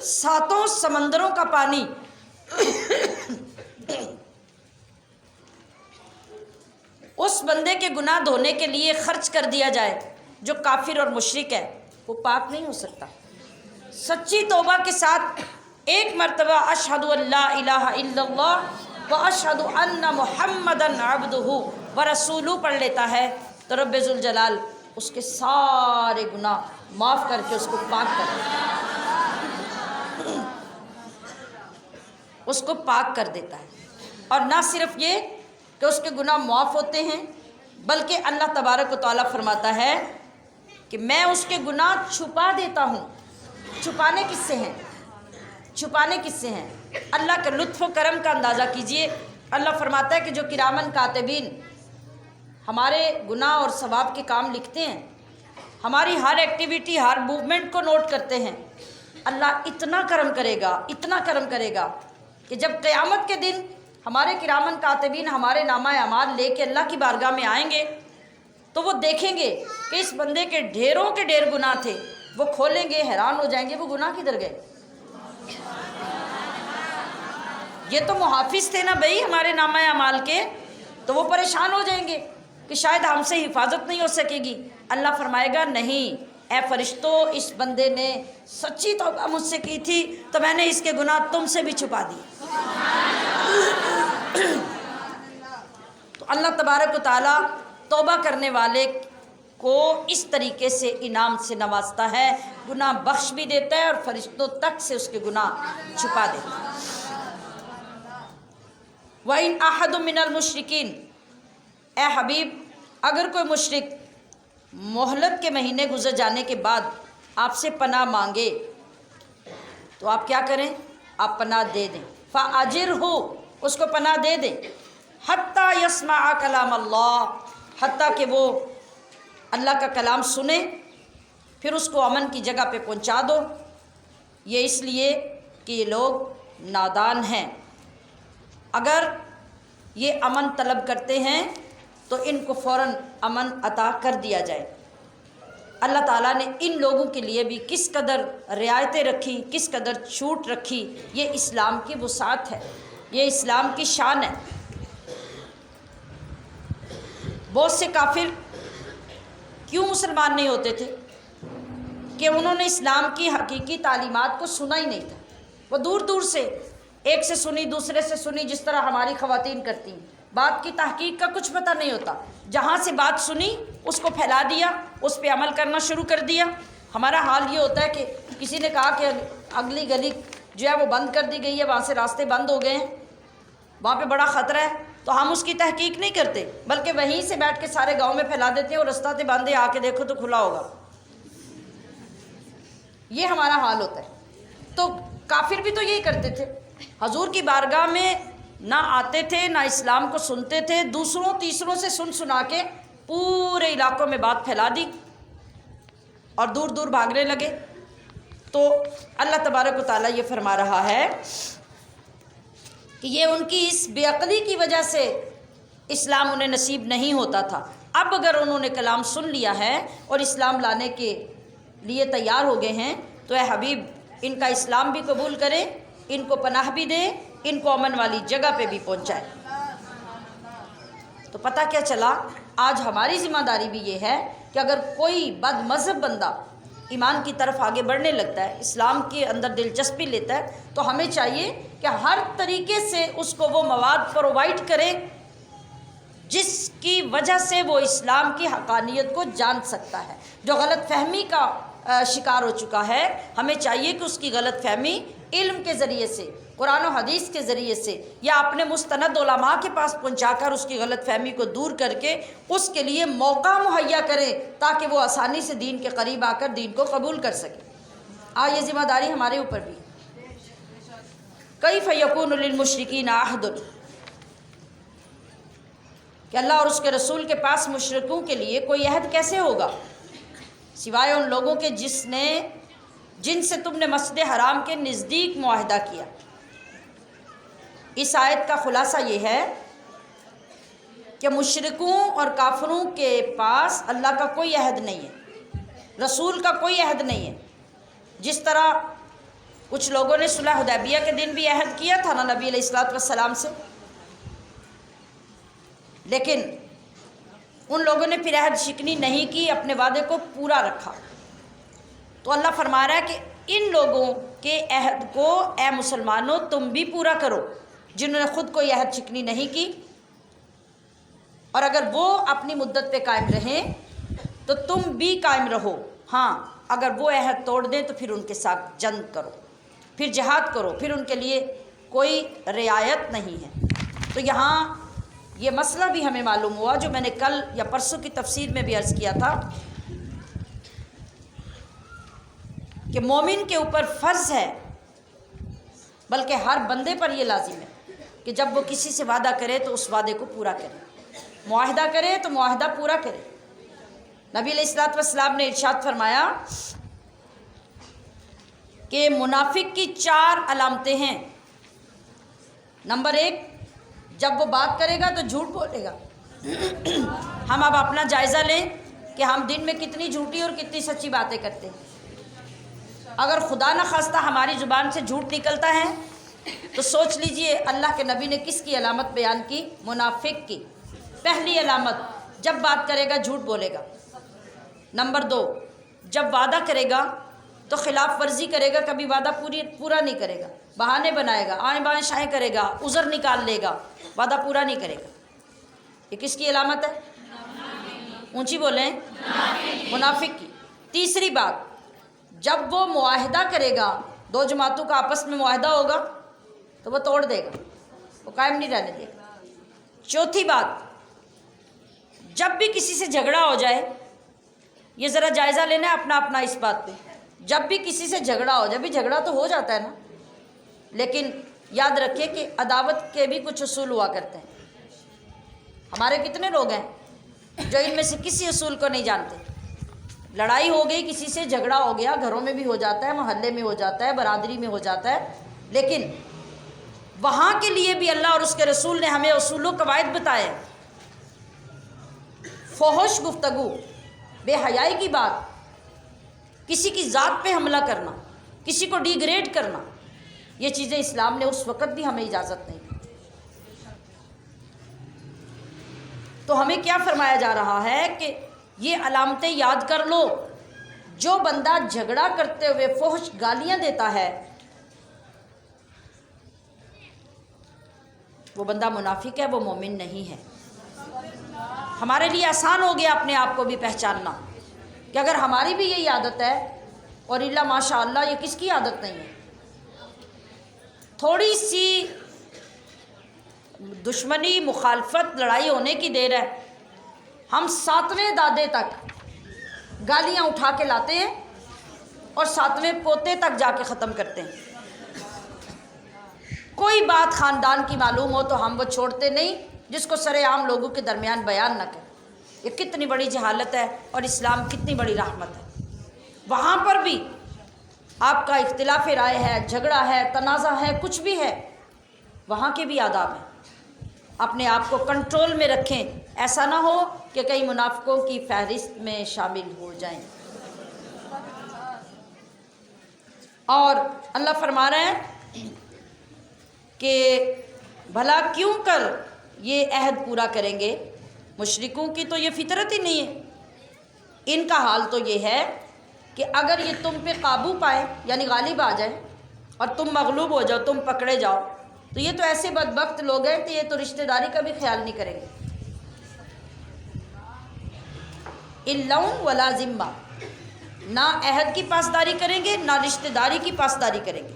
7 سمندروں کا پانی اس بندے کے گناہ دھونے کے لیے خرچ کر دیا جائے جو کافر اور مشرک ہے، وہ پاک نہیں ہو سکتا۔ سچی توبہ کے ساتھ ایک مرتبہ اشہد ان لا الہ الا اللہ و اشہد ان محمدً عبدہ و رسولہ پڑھ لیتا ہے تو رب ذوالجلال اس کے سارے گناہ معاف کر کے اس کو پاک کر دیتا ہے، اس کو پاک کر دیتا ہے۔ اور نہ صرف یہ کہ اس کے گناہ معاف ہوتے ہیں، بلکہ اللہ تبارک و تعالیٰ فرماتا ہے کہ میں اس کے گناہ چھپا دیتا ہوں۔ چھپانے کس سے ہیں؟ چھپانے کس سے ہیں؟ اللہ کے لطف و کرم کا اندازہ کیجئے۔ اللہ فرماتا ہے کہ جو کرامن کاتبین ہمارے گناہ اور ثواب کے کام لکھتے ہیں، ہماری ہر ایکٹیویٹی، ہر موومنٹ کو نوٹ کرتے ہیں، اللہ اتنا کرم کرے گا، اتنا کرم کرے گا کہ جب قیامت کے دن ہمارے کرامن کاتبین ہمارے نامہ اعمال لے کے اللہ کی بارگاہ میں آئیں گے تو وہ دیکھیں گے کہ اس بندے کے ڈھیروں کے ڈھیر گناہ تھے، وہ کھولیں گے، حیران ہو جائیں گے وہ گناہ کدھر گئے؟ یہ تو محافظ تھے نا بھائی ہمارے نامہ اعمال کے، تو وہ پریشان ہو جائیں گے کہ شاید ہم سے حفاظت نہیں ہو سکے گی۔ اللہ فرمائے گا نہیں اے فرشتوں، اس بندے نے سچی توبہ مجھ سے کی تھی تو میں نے اس کے گناہ تم سے بھی چھپا دیے۔ تو اللہ تبارک و تعالیٰ توبہ کرنے والے کو اس طریقے سے انعام سے نوازتا ہے، گناہ بخش بھی دیتا ہے اور فرشتوں تک سے اس کے گناہ چھپا دیتا ہے۔ وَإِنْ أَحَدٌ مِّنَ الْمُشْرِكِينَ، اے حبیب اگر کوئی مشرک مہلت کے مہینے گزر جانے کے بعد آپ سے پناہ مانگے تو آپ کیا کریں؟ آپ پناہ دے دیں۔ فَأَجِرْهُ، اس کو پناہ دے دیں، حتیٰ يَسْمَعَ کلام اللہ، حتیٰ کہ وہ اللہ کا کلام سنے، پھر اس کو امن کی جگہ پہ پہنچا دو۔ یہ اس لیے کہ یہ لوگ نادان ہیں، اگر یہ امن طلب کرتے ہیں تو ان کو فوراً امن عطا کر دیا جائے۔ اللہ تعالیٰ نے ان لوگوں کے لیے بھی کس قدر رعایتیں رکھی، کس قدر چھوٹ رکھی، یہ اسلام کی وسعت ہے، یہ اسلام کی شان ہے۔ بہت سے کافر کیوں مسلمان نہیں ہوتے تھے؟ کہ انہوں نے اسلام کی حقیقی تعلیمات کو سنا ہی نہیں تھا، وہ دور دور سے ایک سے سنی دوسرے سے سنی، جس طرح ہماری خواتین کرتی ہیں، بات کی تحقیق کا کچھ پتہ نہیں ہوتا، جہاں سے بات سنی اس کو پھیلا دیا، اس پہ عمل کرنا شروع کر دیا۔ ہمارا حال یہ ہوتا ہے کہ کسی نے کہا کہ اگلی گلی جو ہے وہ بند کر دی گئی ہے، وہاں سے راستے بند ہو گئے ہیں، وہاں پہ بڑا خطرہ ہے، تو ہم اس کی تحقیق نہیں کرتے بلکہ وہیں سے بیٹھ کے سارے گاؤں میں پھیلا دیتے ہیں، اور رستہ تے بند ہے، آ کے دیکھو تو کھلا ہوگا۔ یہ ہمارا حال ہوتا ہے۔ تو کافر بھی تو یہی کرتے تھے، حضور کی بارگاہ میں نہ آتے تھے، نہ اسلام کو سنتے تھے، دوسروں تیسروں سے سنا کے پورے علاقوں میں بات پھیلا دی اور دور دور بھاگنے لگے۔ تو اللہ تبارک و تعالیٰ یہ فرما رہا ہے کہ یہ ان کی اس بے عقلی کی وجہ سے اسلام انہیں نصیب نہیں ہوتا تھا۔ اب اگر انہوں نے کلام سن لیا ہے اور اسلام لانے کے لیے تیار ہو گئے ہیں تو اے حبیب ان کا اسلام بھی قبول کرے، ان کو پناہ بھی دے، ان کو امن والی جگہ پہ بھی پہنچائے۔ تو پتہ کیا چلا، آج ہماری ذمہ داری بھی یہ ہے کہ اگر کوئی بد مذہب بندہ ایمان کی طرف آگے بڑھنے لگتا ہے، اسلام کے اندر دلچسپی لیتا ہے، تو ہمیں چاہیے کہ ہر طریقے سے اس کو وہ مواد پرووائڈ کرے جس کی وجہ سے وہ اسلام کی حقانیت کو جان سکتا ہے۔ جو غلط فہمی کا شکار ہو چکا ہے، ہمیں چاہیے کہ اس کی غلط فہمی علم کے ذریعے سے، قرآن و حدیث کے ذریعے سے، یا اپنے مستند علماء کے پاس پہنچا کر اس کی غلط فہمی کو دور کر کے اس کے لیے موقع مہیا کریں تاکہ وہ آسانی سے دین کے قریب آ کر دین کو قبول کر سکے۔ یہ ذمہ داری ہمارے اوپر بھی۔ کیف یکون للمشرکین عہد، کہ اللہ اور اس کے رسول کے پاس مشرکوں کے لیے کوئی عہد کیسے ہوگا سوائے ان لوگوں کے جن سے تم نے مسجد حرام کے نزدیک معاہدہ کیا۔ اس آیت کا خلاصہ یہ ہے کہ مشرکوں اور کافروں کے پاس اللہ کا کوئی عہد نہیں ہے، رسول کا کوئی عہد نہیں ہے۔ جس طرح کچھ لوگوں نے صلح حدیبیہ کے دن بھی عہد کیا تھا نا نبی علیہ الصلوۃ والسلام سے، لیکن ان لوگوں نے پھر عہد شکنی نہیں کی، اپنے وعدے کو پورا رکھا۔ تو اللہ فرما رہا ہے کہ ان لوگوں کے عہد کو اے مسلمانوں تم بھی پورا کرو، جنہوں نے خود کوئی عہد شکنی نہیں کی، اور اگر وہ اپنی مدت پہ قائم رہیں تو تم بھی قائم رہو۔ ہاں اگر وہ عہد توڑ دیں تو پھر ان کے ساتھ جنگ کرو، پھر جہاد کرو، پھر ان کے لیے کوئی رعایت نہیں ہے۔ تو یہاں یہ مسئلہ بھی ہمیں معلوم ہوا جو میں نے کل یا پرسوں کی تفسیر میں بھی عرض کیا تھا کہ مومن کے اوپر فرض ہے، بلکہ ہر بندے پر یہ لازم ہے کہ جب وہ کسی سے وعدہ کرے تو اس وعدے کو پورا کرے، معاہدہ کرے تو معاہدہ پورا کرے۔ نبی علیہ الصلوۃ والسلام نے ارشاد فرمایا کہ منافق کی 4 علامتیں ہیں۔ نمبر 1، جب وہ بات کرے گا تو جھوٹ بولے گا، ہم اب اپنا جائزہ لیں کہ ہم دن میں کتنی جھوٹی اور کتنی سچی باتیں کرتے ہیں۔ اگر خدا نہ خواستہ ہماری زبان سے جھوٹ نکلتا ہے تو سوچ لیجئے اللہ کے نبی نے کس کی علامت بیان کی؟ منافق کی۔ پہلی علامت، جب بات کرے گا جھوٹ بولے گا۔ نمبر 2، جب وعدہ کرے گا تو خلاف ورزی کرے گا، کبھی وعدہ پورا نہیں کرے گا، بہانے بنائے گا، آئیں بائیں شائیں کرے گا، عذر نکال لے گا، وعدہ پورا نہیں کرے گا۔ یہ کس کی علامت ہے؟ اونچی بولیں، منافق کی۔ تیسری بات، جب وہ معاہدہ کرے گا، دو جماعتوں کا آپس میں معاہدہ ہوگا تو وہ توڑ دے گا، وہ قائم نہیں رہنے دے گا۔ چوتھی بات، جب بھی کسی سے جھگڑا ہو جائے، یہ ذرا جائزہ لینا ہے اپنا اپنا اس بات پہ، جب بھی کسی سے جھگڑا ہو جائے، بھی جھگڑا تو ہو جاتا ہے نا، لیکن یاد رکھیے کہ عداوت کے بھی کچھ اصول ہوا کرتے ہیں۔ ہمارے کتنے لوگ ہیں جو ان میں سے کسی اصول کو نہیں جانتے؟ لڑائی ہو گئی، کسی سے جھگڑا ہو گیا، گھروں میں بھی ہو جاتا ہے، محلے میں ہو جاتا ہے، برادری میں ہو جاتا ہے، لیکن وہاں کے لیے بھی اللہ اور اس کے رسول نے ہمیں اصول و قواعد بتائے۔ فحش گفتگو، بے حیائی کی بات، کسی کی ذات پہ حملہ کرنا، کسی کو ڈی گریڈ کرنا، یہ چیزیں اسلام نے اس وقت بھی ہمیں اجازت نہیں دی۔ تو ہمیں کیا فرمایا جا رہا ہے کہ یہ علامتیں یاد کر لو۔ جو بندہ جھگڑا کرتے ہوئے فحش گالیاں دیتا ہے وہ بندہ منافق ہے، وہ مومن نہیں ہے۔ ہمارے لیے آسان ہو گیا اپنے آپ کو بھی پہچاننا کہ اگر ہماری بھی یہی عادت ہے، اور اللہ ماشاء اللہ یہ کس کی عادت نہیں ہے، تھوڑی سی دشمنی، مخالفت، لڑائی ہونے کی دیر ہے، ہم 7ویں دادے تک گالیاں اٹھا کے لاتے ہیں اور 7ویں پوتے تک جا کے ختم کرتے ہیں۔ کوئی بات خاندان کی معلوم ہو تو ہم وہ چھوڑتے نہیں جس کو سر عام لوگوں کے درمیان بیان نہ کریں۔ یہ کتنی بڑی جہالت ہے اور اسلام کتنی بڑی رحمت ہے۔ وہاں پر بھی آپ کا اختلاف رائے ہے، جھگڑا ہے، تنازع ہے، کچھ بھی ہے، وہاں کے بھی آداب ہیں۔ اپنے آپ کو کنٹرول میں رکھیں، ایسا نہ ہو کہ کئی منافقوں کی فہرست میں شامل ہو جائیں۔ اور اللہ فرما رہے ہیں کہ بھلا کیوں کر یہ عہد پورا کریں گے؟ مشرکوں کی تو یہ فطرت ہی نہیں ہے۔ ان کا حال تو یہ ہے کہ اگر یہ تم پہ قابو پائے، یعنی غالب آ جائیں اور تم مغلوب ہو جاؤ، تم پکڑے جاؤ، تو یہ تو ایسے بدبخت لوگ ہیں کہ یہ تو رشتہ داری کا بھی خیال نہیں کریں گے۔ اللَّوْمَ وَلَا ذِمَّہ، نہ عہد کی پاسداری کریں گے، نہ رشتہ داری کی پاسداری کریں گے،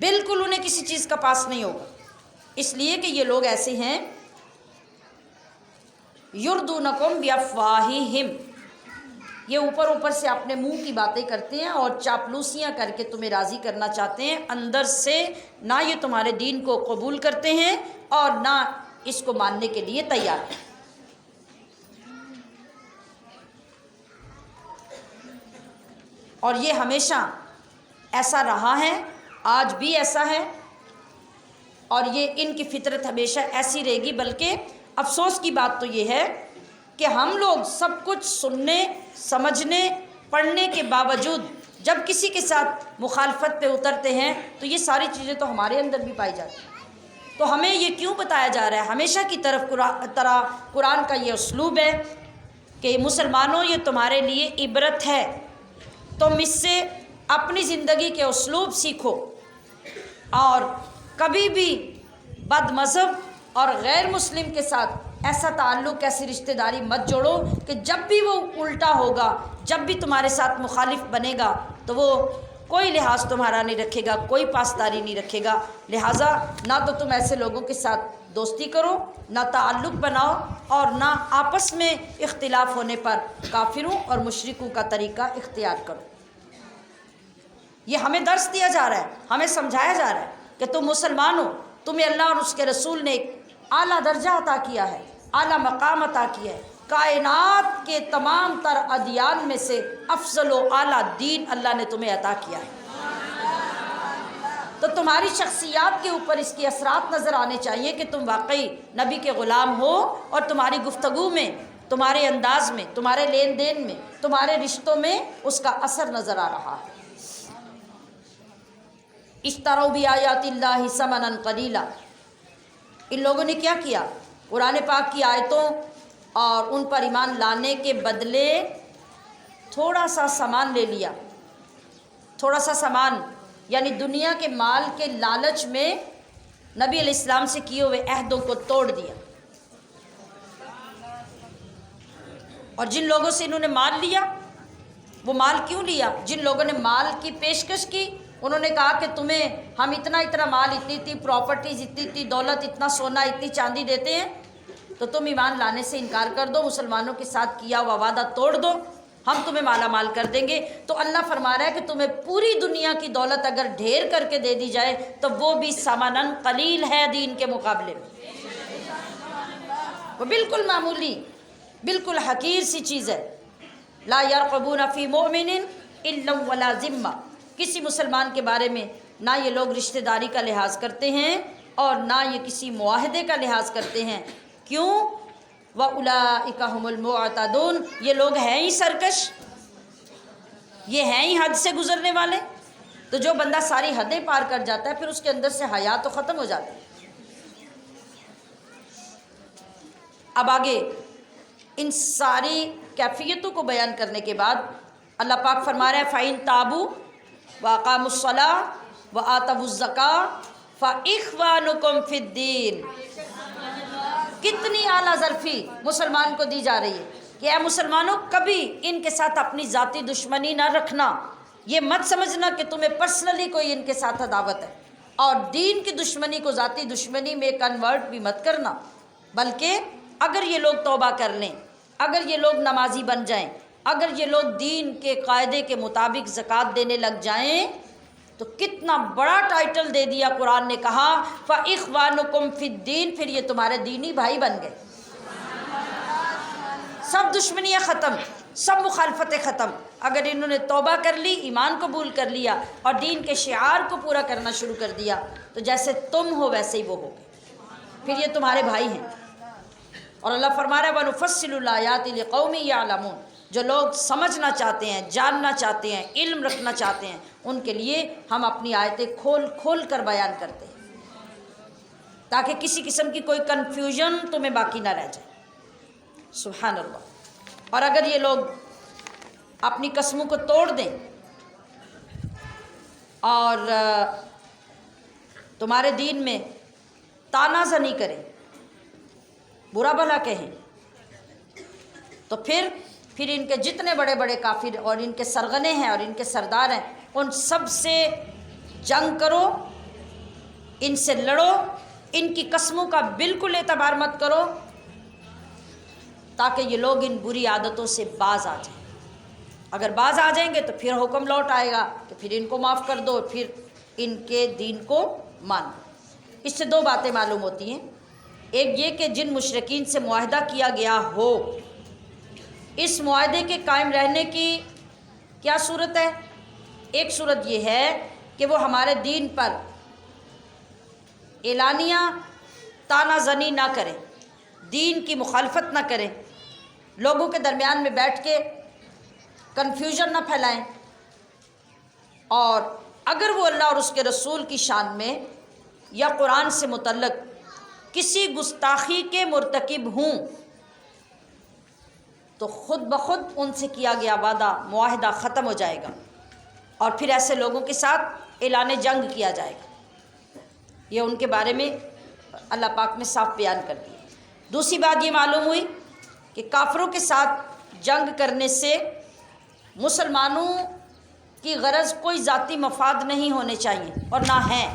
بالکل انہیں کسی چیز کا پاس نہیں ہوگا، اس لیے کہ یہ لوگ ایسے ہیں یردونکم بافواہہم، یہ اوپر اوپر سے اپنے منہ کی باتیں کرتے ہیں اور چاپلوسیاں کر کے تمہیں راضی کرنا چاہتے ہیں، اندر سے نہ یہ تمہارے دین کو قبول کرتے ہیں اور نہ اس کو ماننے کے لیے تیار ہیں۔ اور یہ ہمیشہ ایسا رہا ہے، آج بھی ایسا ہے، اور یہ ان کی فطرت ہمیشہ ایسی رہے گی۔ بلکہ افسوس کی بات تو یہ ہے کہ ہم لوگ سب کچھ سننے، سمجھنے، پڑھنے کے باوجود جب کسی کے ساتھ مخالفت پہ اترتے ہیں تو یہ ساری چیزیں تو ہمارے اندر بھی پائی جاتی ہیں۔ تو ہمیں یہ کیوں بتایا جا رہا ہے؟ ہمیشہ کی طرح قرآن کا یہ اسلوب ہے کہ مسلمانوں یہ تمہارے لیے عبرت ہے، تم اس سے اپنی زندگی کے اسلوب سیکھو اور کبھی بھی بد مذہب اور غیر مسلم کے ساتھ ایسا تعلق، ایسی رشتہ داری مت جوڑو کہ جب بھی وہ الٹا ہوگا، جب بھی تمہارے ساتھ مخالف بنے گا تو وہ کوئی لحاظ تمہارا نہیں رکھے گا، کوئی پاسداری نہیں رکھے گا۔ لہٰذا نہ تو تم ایسے لوگوں کے ساتھ دوستی کرو، نہ تعلق بناؤ، اور نہ آپس میں اختلاف ہونے پر کافروں اور مشرکوں کا طریقہ اختیار کرو۔ یہ ہمیں درس دیا جا رہا ہے، ہمیں سمجھایا جا رہا ہے کہ تم مسلمان ہو، تمہیں اللہ اور اس کے رسول نے ایک اعلیٰ درجہ عطا کیا ہے، اعلیٰ مقام عطا کیا ہے۔ کائنات کے تمام تر ادیان میں سے افضل و اعلیٰ دین اللہ نے تمہیں عطا کیا ہے، تو تمہاری شخصیات کے اوپر اس کے اثرات نظر آنے چاہیے کہ تم واقعی نبی کے غلام ہو، اور تمہاری گفتگو میں، تمہارے انداز میں، تمہارے لین دین میں، تمہارے رشتوں میں اس کا اثر نظر آ رہا ہے۔ اشتروا بآیات اللہ ثمنا قلیلا، ان لوگوں نے کیا کیا؟ قرآن پاک کی آیتوں اور ان پر ایمان لانے کے بدلے تھوڑا سا سامان لے لیا، تھوڑا سا سامان، یعنی دنیا کے مال کے لالچ میں نبی علیہ السلام سے کیے ہوئے عہدوں کو توڑ دیا۔ اور جن لوگوں سے انہوں نے مال لیا، وہ مال کیوں لیا؟ جن لوگوں نے مال کی پیشکش کی، انہوں نے کہا کہ تمہیں ہم اتنا مال، اتنی پراپرٹیز، اتنی دولت، اتنا سونا، اتنی چاندی دیتے ہیں، تو تم ایمان لانے سے انکار کر دو، مسلمانوں کے ساتھ کیا ہوا وعدہ توڑ دو، ہم تمہیں مالا مال کر دیں گے۔ تو اللہ فرما رہا ہے کہ تمہیں پوری دنیا کی دولت اگر ڈھیر کر کے دے دی جائے تو وہ بھی ثمناً قلیل ہے دین کے مقابلے میں، وہ بالکل معمولی، بالکل حقیر سی چیز ہے۔ لا یرقبون فی مؤمن الا ولا ذمہ، کسی مسلمان کے بارے میں نہ یہ لوگ رشتہ داری کا لحاظ کرتے ہیں اور نہ یہ کسی معاہدے کا لحاظ کرتے ہیں۔ کیوں؟ وَأُولَٰئِكَ هُمُ الْمُعْتَدُونَ، یہ لوگ ہیں ہی سرکش، یہ ہیں ہی حد سے گزرنے والے۔ تو جو بندہ ساری حدیں پار کر جاتا ہے پھر اس کے اندر سے حیا تو ختم ہو جاتی ہے۔ اب آگے ان ساری کیفیتوں کو بیان کرنے کے بعد اللہ پاک فرما رہا ہے فَإِن تَابُوا وَأَقَامُوا الصَّلَاةَ وَآتَوُا الزَّكَاةَ فَإِخْوَانُكُمْ فِي الدِّينِ۔ کتنی اعلیٰ ظرفی مسلمان کو دی جا رہی ہے کہ اے مسلمانوں، کبھی ان کے ساتھ اپنی ذاتی دشمنی نہ رکھنا، یہ مت سمجھنا کہ تمہیں پرسنلی کوئی ان کے ساتھ عداوت ہے، اور دین کی دشمنی کو ذاتی دشمنی میں کنورٹ بھی مت کرنا، بلکہ اگر یہ لوگ توبہ کر لیں، اگر یہ لوگ نمازی بن جائیں، اگر یہ لوگ دین کے قاعدے کے مطابق زکوٰۃ دینے لگ جائیں، تو کتنا بڑا ٹائٹل دے دیا قرآن نے، کہا فَإِخْوَانُكُمْ فِي الدِّينِ، پھر یہ تمہارے دینی بھائی بن گئے۔ سب دشمنیاں ختم، سب مخالفتیں ختم، اگر انہوں نے توبہ کر لی، ایمان قبول کر لیا اور دین کے شعار کو پورا کرنا شروع کر دیا، تو جیسے تم ہو ویسے ہی وہ ہو گئے، پھر یہ تمہارے بھائی ہیں۔ اور اللہ فرما رہا ہے وَنُفَصِّلُ الْآيَاتِ لِقَوْمٍ يَعْلَمُونَ، جو لوگ سمجھنا چاہتے ہیں، جاننا چاہتے ہیں، علم رکھنا چاہتے ہیں، ان کے لیے ہم اپنی آیتیں کھول کھول کر بیان کرتے ہیں، تاکہ کسی قسم کی کوئی کنفیوژن تمہیں باقی نہ رہ جائے۔ سبحان اللہ۔ اور اگر یہ لوگ اپنی قسموں کو توڑ دیں اور تمہارے دین میں تانا زنی کریں، برا بھلا کہیں، تو پھر ان کے جتنے بڑے بڑے کافر اور ان کے سرغنے ہیں اور ان کے سردار ہیں، ان سب سے جنگ کرو، ان سے لڑو، ان کی قسموں کا بالکل اعتبار مت کرو، تاکہ یہ لوگ ان بری عادتوں سے باز آ جائیں۔ اگر باز آ جائیں گے تو پھر حکم لوٹ آئے گا کہ پھر ان کو معاف کر دو، پھر ان کے دین کو مانو۔ اس سے دو باتیں معلوم ہوتی ہیں، ایک یہ کہ جن مشرکین سے معاہدہ کیا گیا ہو، اس معاہدے کے قائم رہنے کی کیا صورت ہے؟ ایک صورت یہ ہے کہ وہ ہمارے دین پر اعلانیہ تانا زنی نہ کریں، دین کی مخالفت نہ کریں، لوگوں کے درمیان میں بیٹھ کے کنفیوژن نہ پھیلائیں، اور اگر وہ اللہ اور اس کے رسول کی شان میں یا قرآن سے متعلق کسی گستاخی کے مرتکب ہوں تو خود بخود ان سے کیا گیا وعدہ، معاہدہ ختم ہو جائے گا، اور پھر ایسے لوگوں کے ساتھ اعلان جنگ کیا جائے گا۔ یہ ان کے بارے میں اللہ پاک نے صاف بیان کر دیا۔ دوسری بات یہ معلوم ہوئی کہ کافروں کے ساتھ جنگ کرنے سے مسلمانوں کی غرض کوئی ذاتی مفاد نہیں ہونے چاہیے اور نہ ہیں،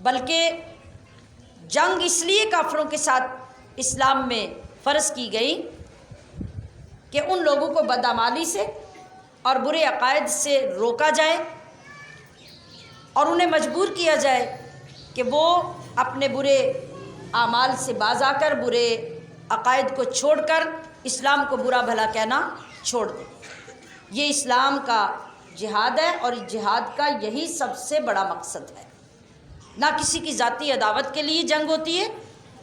بلکہ جنگ اس لیے کافروں کے ساتھ اسلام میں فرض کی گئی کہ ان لوگوں کو بدعمالی سے اور برے عقائد سے روکا جائے اور انہیں مجبور کیا جائے کہ وہ اپنے برے اعمال سے باز آ کر، برے عقائد کو چھوڑ کر اسلام کو برا بھلا کہنا چھوڑ دیں۔ یہ اسلام کا جہاد ہے، اور جہاد کا یہی سب سے بڑا مقصد ہے۔ نہ کسی کی ذاتی عداوت کے لیے جنگ ہوتی ہے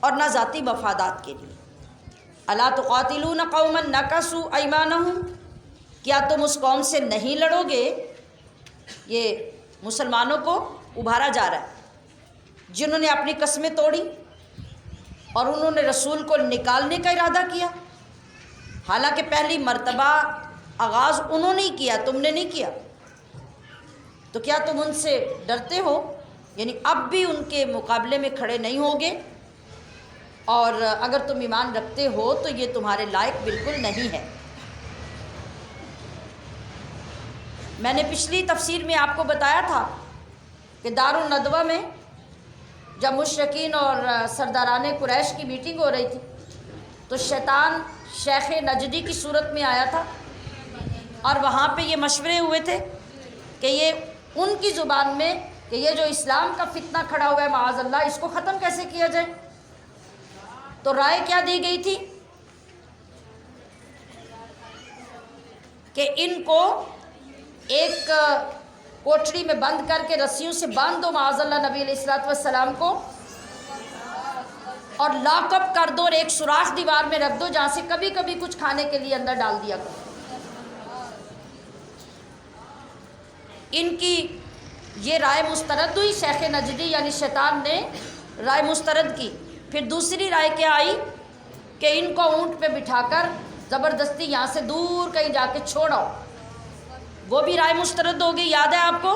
اور نہ ذاتی مفادات کے لیے۔ الا تقاتلون قوما نکثوا ایمانہم، کیا تم اس قوم سے نہیں لڑو گے؟ یہ مسلمانوں کو ابھارا جا رہا ہے جنہوں نے اپنی قسمیں توڑی اور انہوں نے رسول کو نکالنے کا ارادہ کیا، حالانکہ پہلی مرتبہ آغاز انہوں نے ہی کیا، تم نے نہیں کیا۔ تو کیا تم ان سے ڈرتے ہو؟ یعنی اب بھی ان کے مقابلے میں کھڑے نہیں ہوگے، اور اگر تم ایمان رکھتے ہو تو یہ تمہارے لائق بالکل نہیں ہے۔ میں نے پچھلی تفسیر میں آپ کو بتایا تھا کہ دارالندوہ میں جب مشرکین اور سرداران قریش کی میٹنگ ہو رہی تھی تو شیطان شیخ نجدی کی صورت میں آیا تھا، اور وہاں پہ یہ مشورے ہوئے تھے کہ یہ ان کی زبان میں کہ یہ جو اسلام کا فتنہ کھڑا ہوا ہے معاذ اللہ، اس کو ختم کیسے کیا جائے۔ تو رائے کیا دی گئی تھی کہ ان کو ایک کوٹڑی میں بند کر کے رسیوں سے باندھ دو معاذ اللہ نبی علیہ الصلوۃ والسلام کو، اور لاک اپ کر دو، اور ایک سوراخ دیوار میں رکھ دو جہاں سے کبھی کبھی کچھ کھانے کے لیے اندر ڈال دیا کرو۔ ان کی یہ رائے مسترد ہوئی، شیخ نجدی یعنی شیطان نے رائے مسترد کی۔ پھر دوسری رائے کیا آئی کہ ان کو اونٹ پہ بٹھا کر زبردستی یہاں سے دور کہیں جا کے چھوڑاؤ، وہ بھی رائے مسترد ہو گئی، یاد ہے آپ کو؟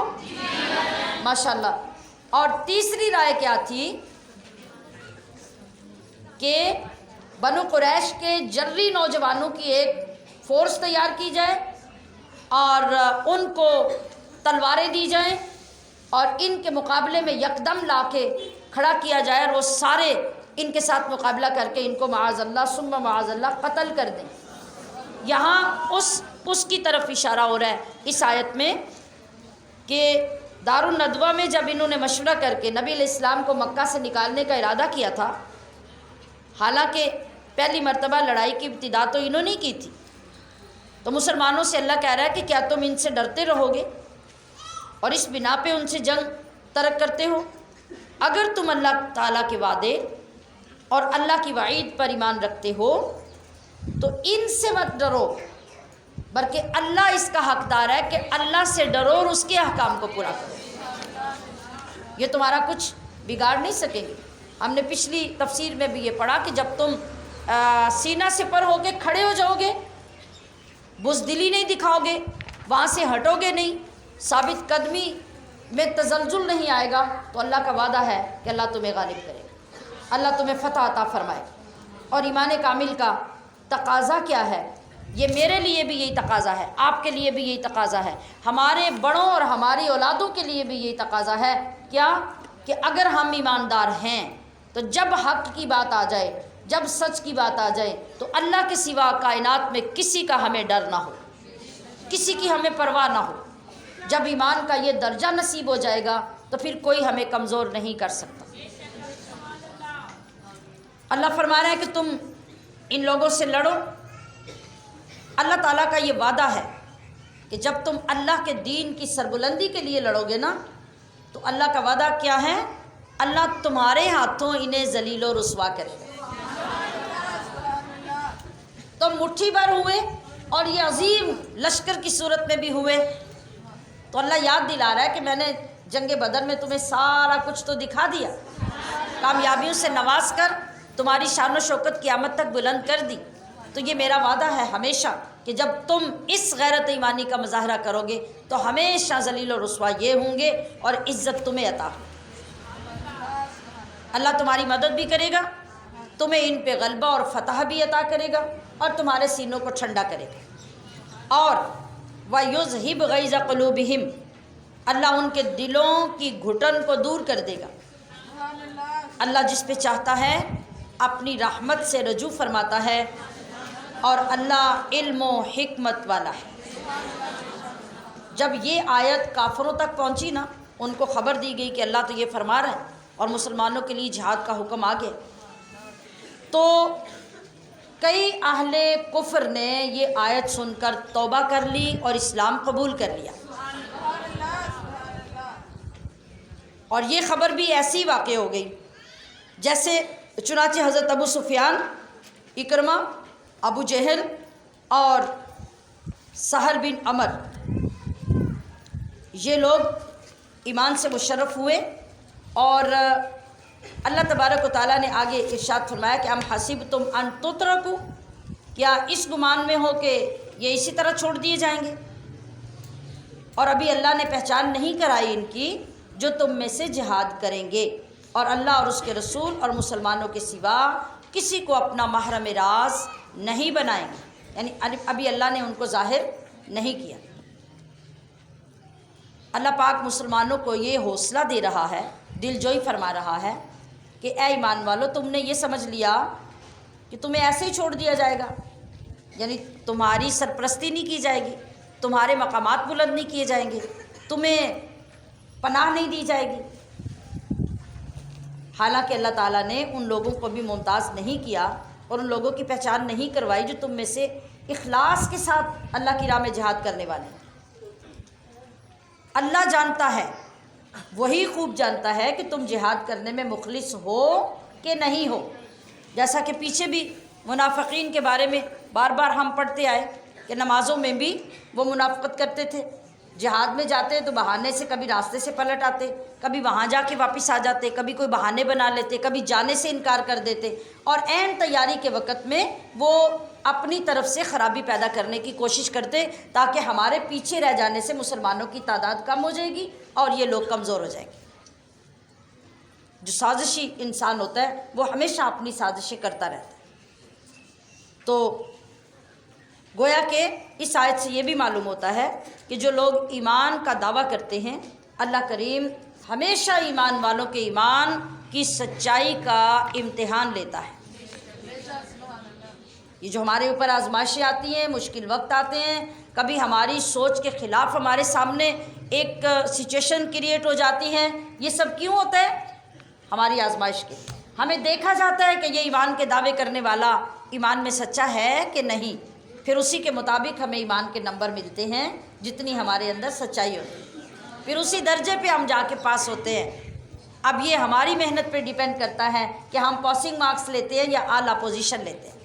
ماشاءاللہ۔ اور تیسری رائے کیا تھی کہ بنو قریش کے جری نوجوانوں کی ایک فورس تیار کی جائے اور ان کو تلواریں دی جائیں اور ان کے مقابلے میں یکدم لا کے کھڑا کیا جائے، اور وہ سارے ان کے ساتھ مقابلہ کر کے ان کو معاذ اللہ ثم معاذ اللہ قتل کر دیں۔ یہاں اس کی طرف اشارہ ہو رہا ہے اس آیت میں کہ دارالندوہ میں جب انہوں نے مشورہ کر کے نبی علیہ السلام کو مکہ سے نکالنے کا ارادہ کیا تھا، حالانکہ پہلی مرتبہ لڑائی کی ابتدا تو انہوں نے کی تھی، تو مسلمانوں سے اللہ کہہ رہا ہے کہ کیا تم ان سے ڈرتے رہو گے اور اس بنا پہ ان سے جنگ ترک کرتے ہو؟ اگر تم اللہ تعالیٰ کے وعدے اور اللہ کی وعید پر ایمان رکھتے ہو تو ان سے مت ڈرو، بلکہ اللہ اس کا حقدار ہے کہ اللہ سے ڈرو اور اس کے احکام کو پورا کرو، یہ تمہارا کچھ بگاڑ نہیں سکیں گے۔ ہم نے پچھلی تفسیر میں بھی یہ پڑھا کہ جب تم سینہ سے پر ہو کے کھڑے ہو جاؤ گے، بزدلی نہیں دکھاؤ گے، وہاں سے ہٹو گے نہیں، ثابت قدمی میں تزلزل نہیں آئے گا، تو اللہ کا وعدہ ہے کہ اللہ تمہیں غالب کرے گا، اللہ تمہیں فتح عطا فرمائے۔ اور ایمان کامل کا تقاضا کیا ہے؟ یہ میرے لیے بھی یہی تقاضا ہے، آپ کے لیے بھی یہی تقاضا ہے، ہمارے بڑوں اور ہماری اولادوں کے لیے بھی یہی تقاضا ہے۔ کیا؟ کہ اگر ہم ایماندار ہیں تو جب حق کی بات آ جائے، جب سچ کی بات آ جائے، تو اللہ کے سوا کائنات میں کسی کا ہمیں ڈر نہ ہو، کسی کی ہمیں پرواہ نہ ہو۔ جب ایمان کا یہ درجہ نصیب ہو جائے گا تو پھر کوئی ہمیں کمزور نہیں کر سکتا۔ اللہ فرما رہا ہے کہ تم ان لوگوں سے لڑو۔ اللہ تعالیٰ کا یہ وعدہ ہے کہ جب تم اللہ کے دین کی سربلندی کے لیے لڑو گے نا، تو اللہ کا وعدہ کیا ہے؟ اللہ تمہارے ہاتھوں انہیں ذلیل و رسوا کرے گا۔ تم مٹھی بھر ہوئے اور یہ عظیم لشکر کی صورت میں بھی ہوئے، تو اللہ یاد دلا رہا ہے کہ میں نے جنگ بدر میں تمہیں سارا کچھ تو دکھا دیا، کامیابیوں سے نواز کر تمہاری شان و شوکت قیامت تک بلند کر دی۔ تو یہ میرا وعدہ ہے ہمیشہ کہ جب تم اس غیرت ایمانی کا مظاہرہ کرو گے تو ہمیشہ ذلیل و رسوا یہ ہوں گے اور عزت تمہیں عطا ہوگی۔ اللہ تمہاری مدد بھی کرے گا، تمہیں ان پہ غلبہ اور فتح بھی عطا کرے گا، اور تمہارے سینوں کو ٹھنڈا کرے گا۔ اور وَيُذْهِبْ غَيْظَ قُلُوبِهِمْ، اللہ ان کے دلوں کی گھٹن کو دور کر دے گا۔ اللہ جس پہ چاہتا ہے اپنی رحمت سے رجوع فرماتا ہے، اور اللہ علم و حکمت والا ہے۔ جب یہ آیت کافروں تک پہنچی نا، ان کو خبر دی گئی کہ اللہ تو یہ فرما رہا ہے اور مسلمانوں کے لیے جہاد کا حکم آ گیا، تو کئی اہل کفر نے یہ آیت سن کر توبہ کر لی اور اسلام قبول کر لیا۔ اور یہ خبر بھی ایسی واقع ہو گئی جیسے چنانچہ حضرت ابو سفیان، اکرمہ، ابو جہل اور سہل بن عمر یہ لوگ ایمان سے مشرف ہوئے، اور اللہ تبارک و تعالیٰ نے آگے ارشاد فرمایا کہ ام حسبتم ان تترکوا، کیا اس گمان میں ہو کہ یہ اسی طرح چھوڑ دیے جائیں گے؟ اور ابھی اللہ نے پہچان نہیں کرائی ان کی جو تم میں سے جہاد کریں گے، اور اللہ اور اس کے رسول اور مسلمانوں کے سوا کسی کو اپنا محرم راز نہیں بنائیں گے، یعنی ابھی اللہ نے ان کو ظاہر نہیں کیا۔ اللہ پاک مسلمانوں کو یہ حوصلہ دے رہا ہے، دل جوئی فرما رہا ہے کہ اے ایمان والو، تم نے یہ سمجھ لیا کہ تمہیں ایسے ہی چھوڑ دیا جائے گا، یعنی تمہاری سرپرستی نہیں کی جائے گی، تمہارے مقامات بلند نہیں کیے جائیں گے، تمہیں پناہ نہیں دی جائے گی۔ حالانکہ اللہ تعالیٰ نے ان لوگوں کو بھی ممتاز نہیں کیا اور ان لوگوں کی پہچان نہیں کروائی جو تم میں سے اخلاص کے ساتھ اللہ کی راہ میں جہاد کرنے والے ہیں۔ اللہ جانتا ہے، وہی خوب جانتا ہے کہ تم جہاد کرنے میں مخلص ہو کہ نہیں ہو، جیسا کہ پیچھے بھی منافقین کے بارے میں بار بار ہم پڑھتے آئے کہ نمازوں میں بھی وہ منافقت کرتے تھے، جہاد میں جاتے تو بہانے سے کبھی راستے سے پلٹ آتے، کبھی وہاں جا کے واپس آ جاتے، کبھی کوئی بہانے بنا لیتے، کبھی جانے سے انکار کر دیتے، اور عین تیاری کے وقت میں وہ اپنی طرف سے خرابی پیدا کرنے کی کوشش کرتے تاکہ ہمارے پیچھے رہ جانے سے مسلمانوں کی تعداد کم ہو جائے گی اور یہ لوگ کمزور ہو جائیں گے۔ جو سازشی انسان ہوتا ہے وہ ہمیشہ اپنی سازشیں کرتا رہتا ہے۔ تو گویا کہ اس آیت سے یہ بھی معلوم ہوتا ہے کہ جو لوگ ایمان کا دعویٰ کرتے ہیں، اللہ کریم ہمیشہ ایمان والوں کے ایمان کی سچائی کا امتحان لیتا ہے۔ یہ جو ہمارے اوپر آزمائشیں آتی ہیں، مشکل وقت آتے ہیں، کبھی ہماری سوچ کے خلاف ہمارے سامنے ایک سچویشن کریٹ ہو جاتی ہیں، یہ سب کیوں ہوتا ہے؟ ہماری آزمائش کے۔ ہمیں دیکھا جاتا ہے کہ یہ ایمان کے دعوے کرنے والا ایمان میں سچا ہے کہ نہیں، پھر اسی کے مطابق ہمیں ایمان کے نمبر ملتے ہیں جتنی ہمارے اندر سچائی ہوتی ہے، پھر اسی درجے پہ ہم جا کے پاس ہوتے ہیں۔ اب یہ ہماری محنت پہ ڈیپینڈ کرتا ہے کہ ہم پاسنگ مارکس لیتے ہیں یا اعلیٰ پوزیشن لیتے ہیں۔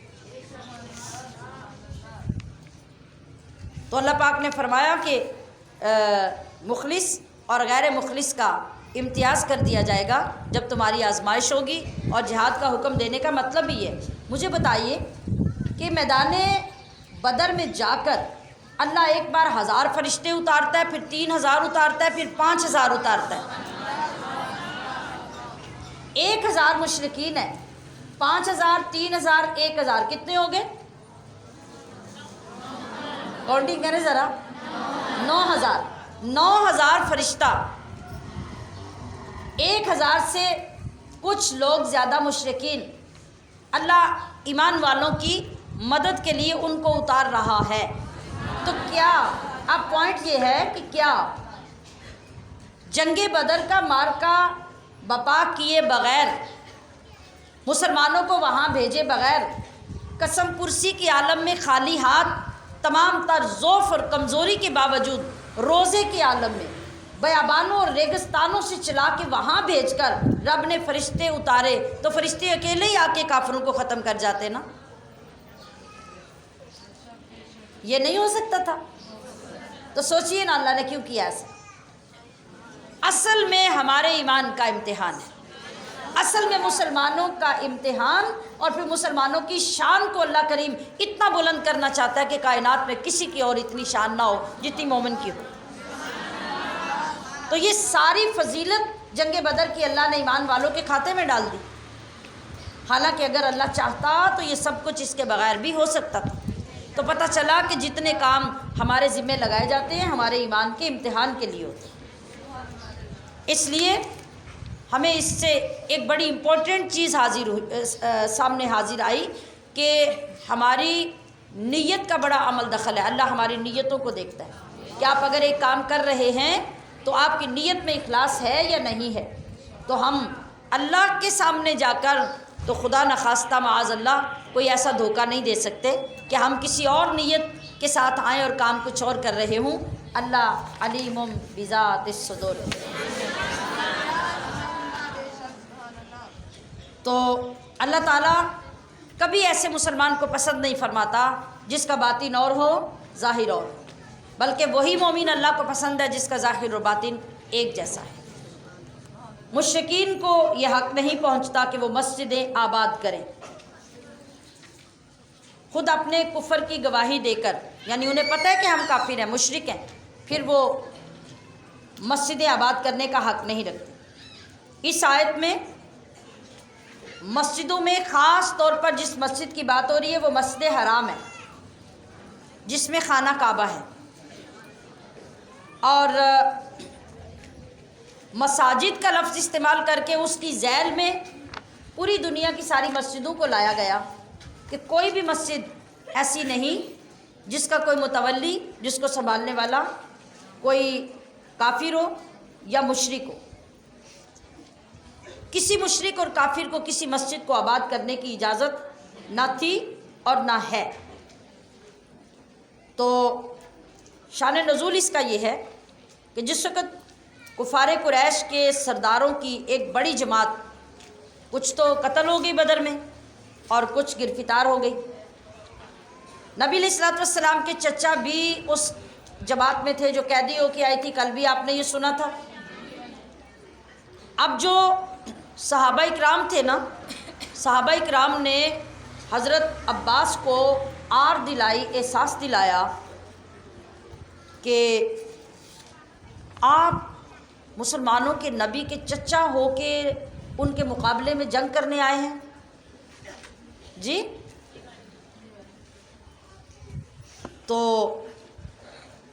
تو اللہ پاک نے فرمایا کہ مخلص اور غیر مخلص کا امتیاز کر دیا جائے گا جب تمہاری آزمائش ہوگی، اور جہاد کا حکم دینے کا مطلب ہی ہے۔ مجھے بتائیے کہ میدان بدر میں جا کر اللہ ایک بار 1000 فرشتے اتارتا ہے، پھر 3000 اتارتا ہے، پھر 5000 اتارتا ہے۔ 1000 مشرکین ہیں، 5000، 3000، 1000 کتنے ہو گئے؟ کاؤنٹنگ کریں ذرا۔ 9000 فرشتہ، 1000 سے کچھ لوگ زیادہ مشرکین، اللہ ایمان والوں کی مدد کے لیے ان کو اتار رہا ہے۔ تو کیا اب پوائنٹ یہ ہے کہ کیا جنگ بدر کا مارکا بپا کیے بغیر، مسلمانوں کو وہاں بھیجے بغیر، قسم پرسی کی عالم میں خالی ہاتھ، تمام تر ضعف اور کمزوری کے باوجود روزے کے عالم میں بیابانوں اور ریگستانوں سے چلا کے وہاں بھیج کر رب نے فرشتے اتارے، تو فرشتے اکیلے ہی آ کے کافروں کو ختم کر جاتے نا؟ یہ نہیں ہو سکتا تھا؟ تو سوچئے نا اللہ نے کیوں کیا ایسا؟ اصل میں ہمارے ایمان کا امتحان ہے، اصل میں مسلمانوں کا امتحان، اور پھر مسلمانوں کی شان کو اللہ کریم اتنا بلند کرنا چاہتا ہے کہ کائنات میں کسی کی اور اتنی شان نہ ہو جتنی مومن کی ہو۔ تو یہ ساری فضیلت جنگ بدر کی اللہ نے ایمان والوں کے کھاتے میں ڈال دی، حالانکہ اگر اللہ چاہتا تو یہ سب کچھ اس کے بغیر بھی ہو سکتا تھا۔ تو پتہ چلا کہ جتنے کام ہمارے ذمے لگائے جاتے ہیں ہمارے ایمان کے امتحان کے لیے ہوتے ہیں۔ اس لیے ہمیں اس سے ایک بڑی امپورٹنٹ چیز سامنے حاضر آئی کہ ہماری نیت کا بڑا عمل دخل ہے۔ اللہ ہماری نیتوں کو دیکھتا ہے کہ آپ اگر ایک کام کر رہے ہیں تو آپ کی نیت میں اخلاص ہے یا نہیں ہے۔ تو ہم اللہ کے سامنے جا کر تو خدا نخواستہ معاذ اللہ کوئی ایسا دھوکہ نہیں دے سکتے کہ ہم کسی اور نیت کے ساتھ آئیں اور کام کچھ اور کر رہے ہوں۔ اللہ علیم بذات الصدور۔ تو اللہ تعالیٰ کبھی ایسے مسلمان کو پسند نہیں فرماتا جس کا باطن اور ہو ظاہر اور، بلکہ وہی مومن اللہ کو پسند ہے جس کا ظاہر اور باطن ایک جیسا ہے۔ مشرکین کو یہ حق نہیں پہنچتا کہ وہ مسجدیں آباد کریں، خود اپنے کفر کی گواہی دے کر، یعنی انہیں پتہ ہے کہ ہم کافر ہیں، مشرک ہیں، پھر وہ مسجدیں آباد کرنے کا حق نہیں رکھتے۔ اس آیت میں مسجدوں میں خاص طور پر جس مسجد کی بات ہو رہی ہے وہ مسجد حرام ہے، جس میں خانہ کعبہ ہے، اور مساجد کا لفظ استعمال کر کے اس کی ذیل میں پوری دنیا کی ساری مسجدوں کو لایا گیا کہ کوئی بھی مسجد ایسی نہیں جس کا کوئی متولی، جس کو سنبھالنے والا کوئی کافر ہو یا مشرک ہو۔ کسی مشرک اور کافر کو کسی مسجد کو آباد کرنے کی اجازت نہ تھی اور نہ ہے۔ تو شان نزول اس کا یہ ہے کہ جس وقت کفار قریش کے سرداروں کی ایک بڑی جماعت، کچھ تو قتل ہو گئی بدر میں اور کچھ گرفتار ہو گئی، نبی علیہ الصلوۃ والسلام کے چچا بھی اس جماعت میں تھے جو قیدی ہو کے آئی تھی، کل بھی آپ نے یہ سنا تھا۔ اب جو صحابہ اکرام تھے نا، صحابہ اکرام نے حضرت عباس کو آر دلائی، احساس دلایا کہ آپ مسلمانوں کے نبی کے چچا ہو کے ان کے مقابلے میں جنگ کرنے آئے ہیں جی۔ تو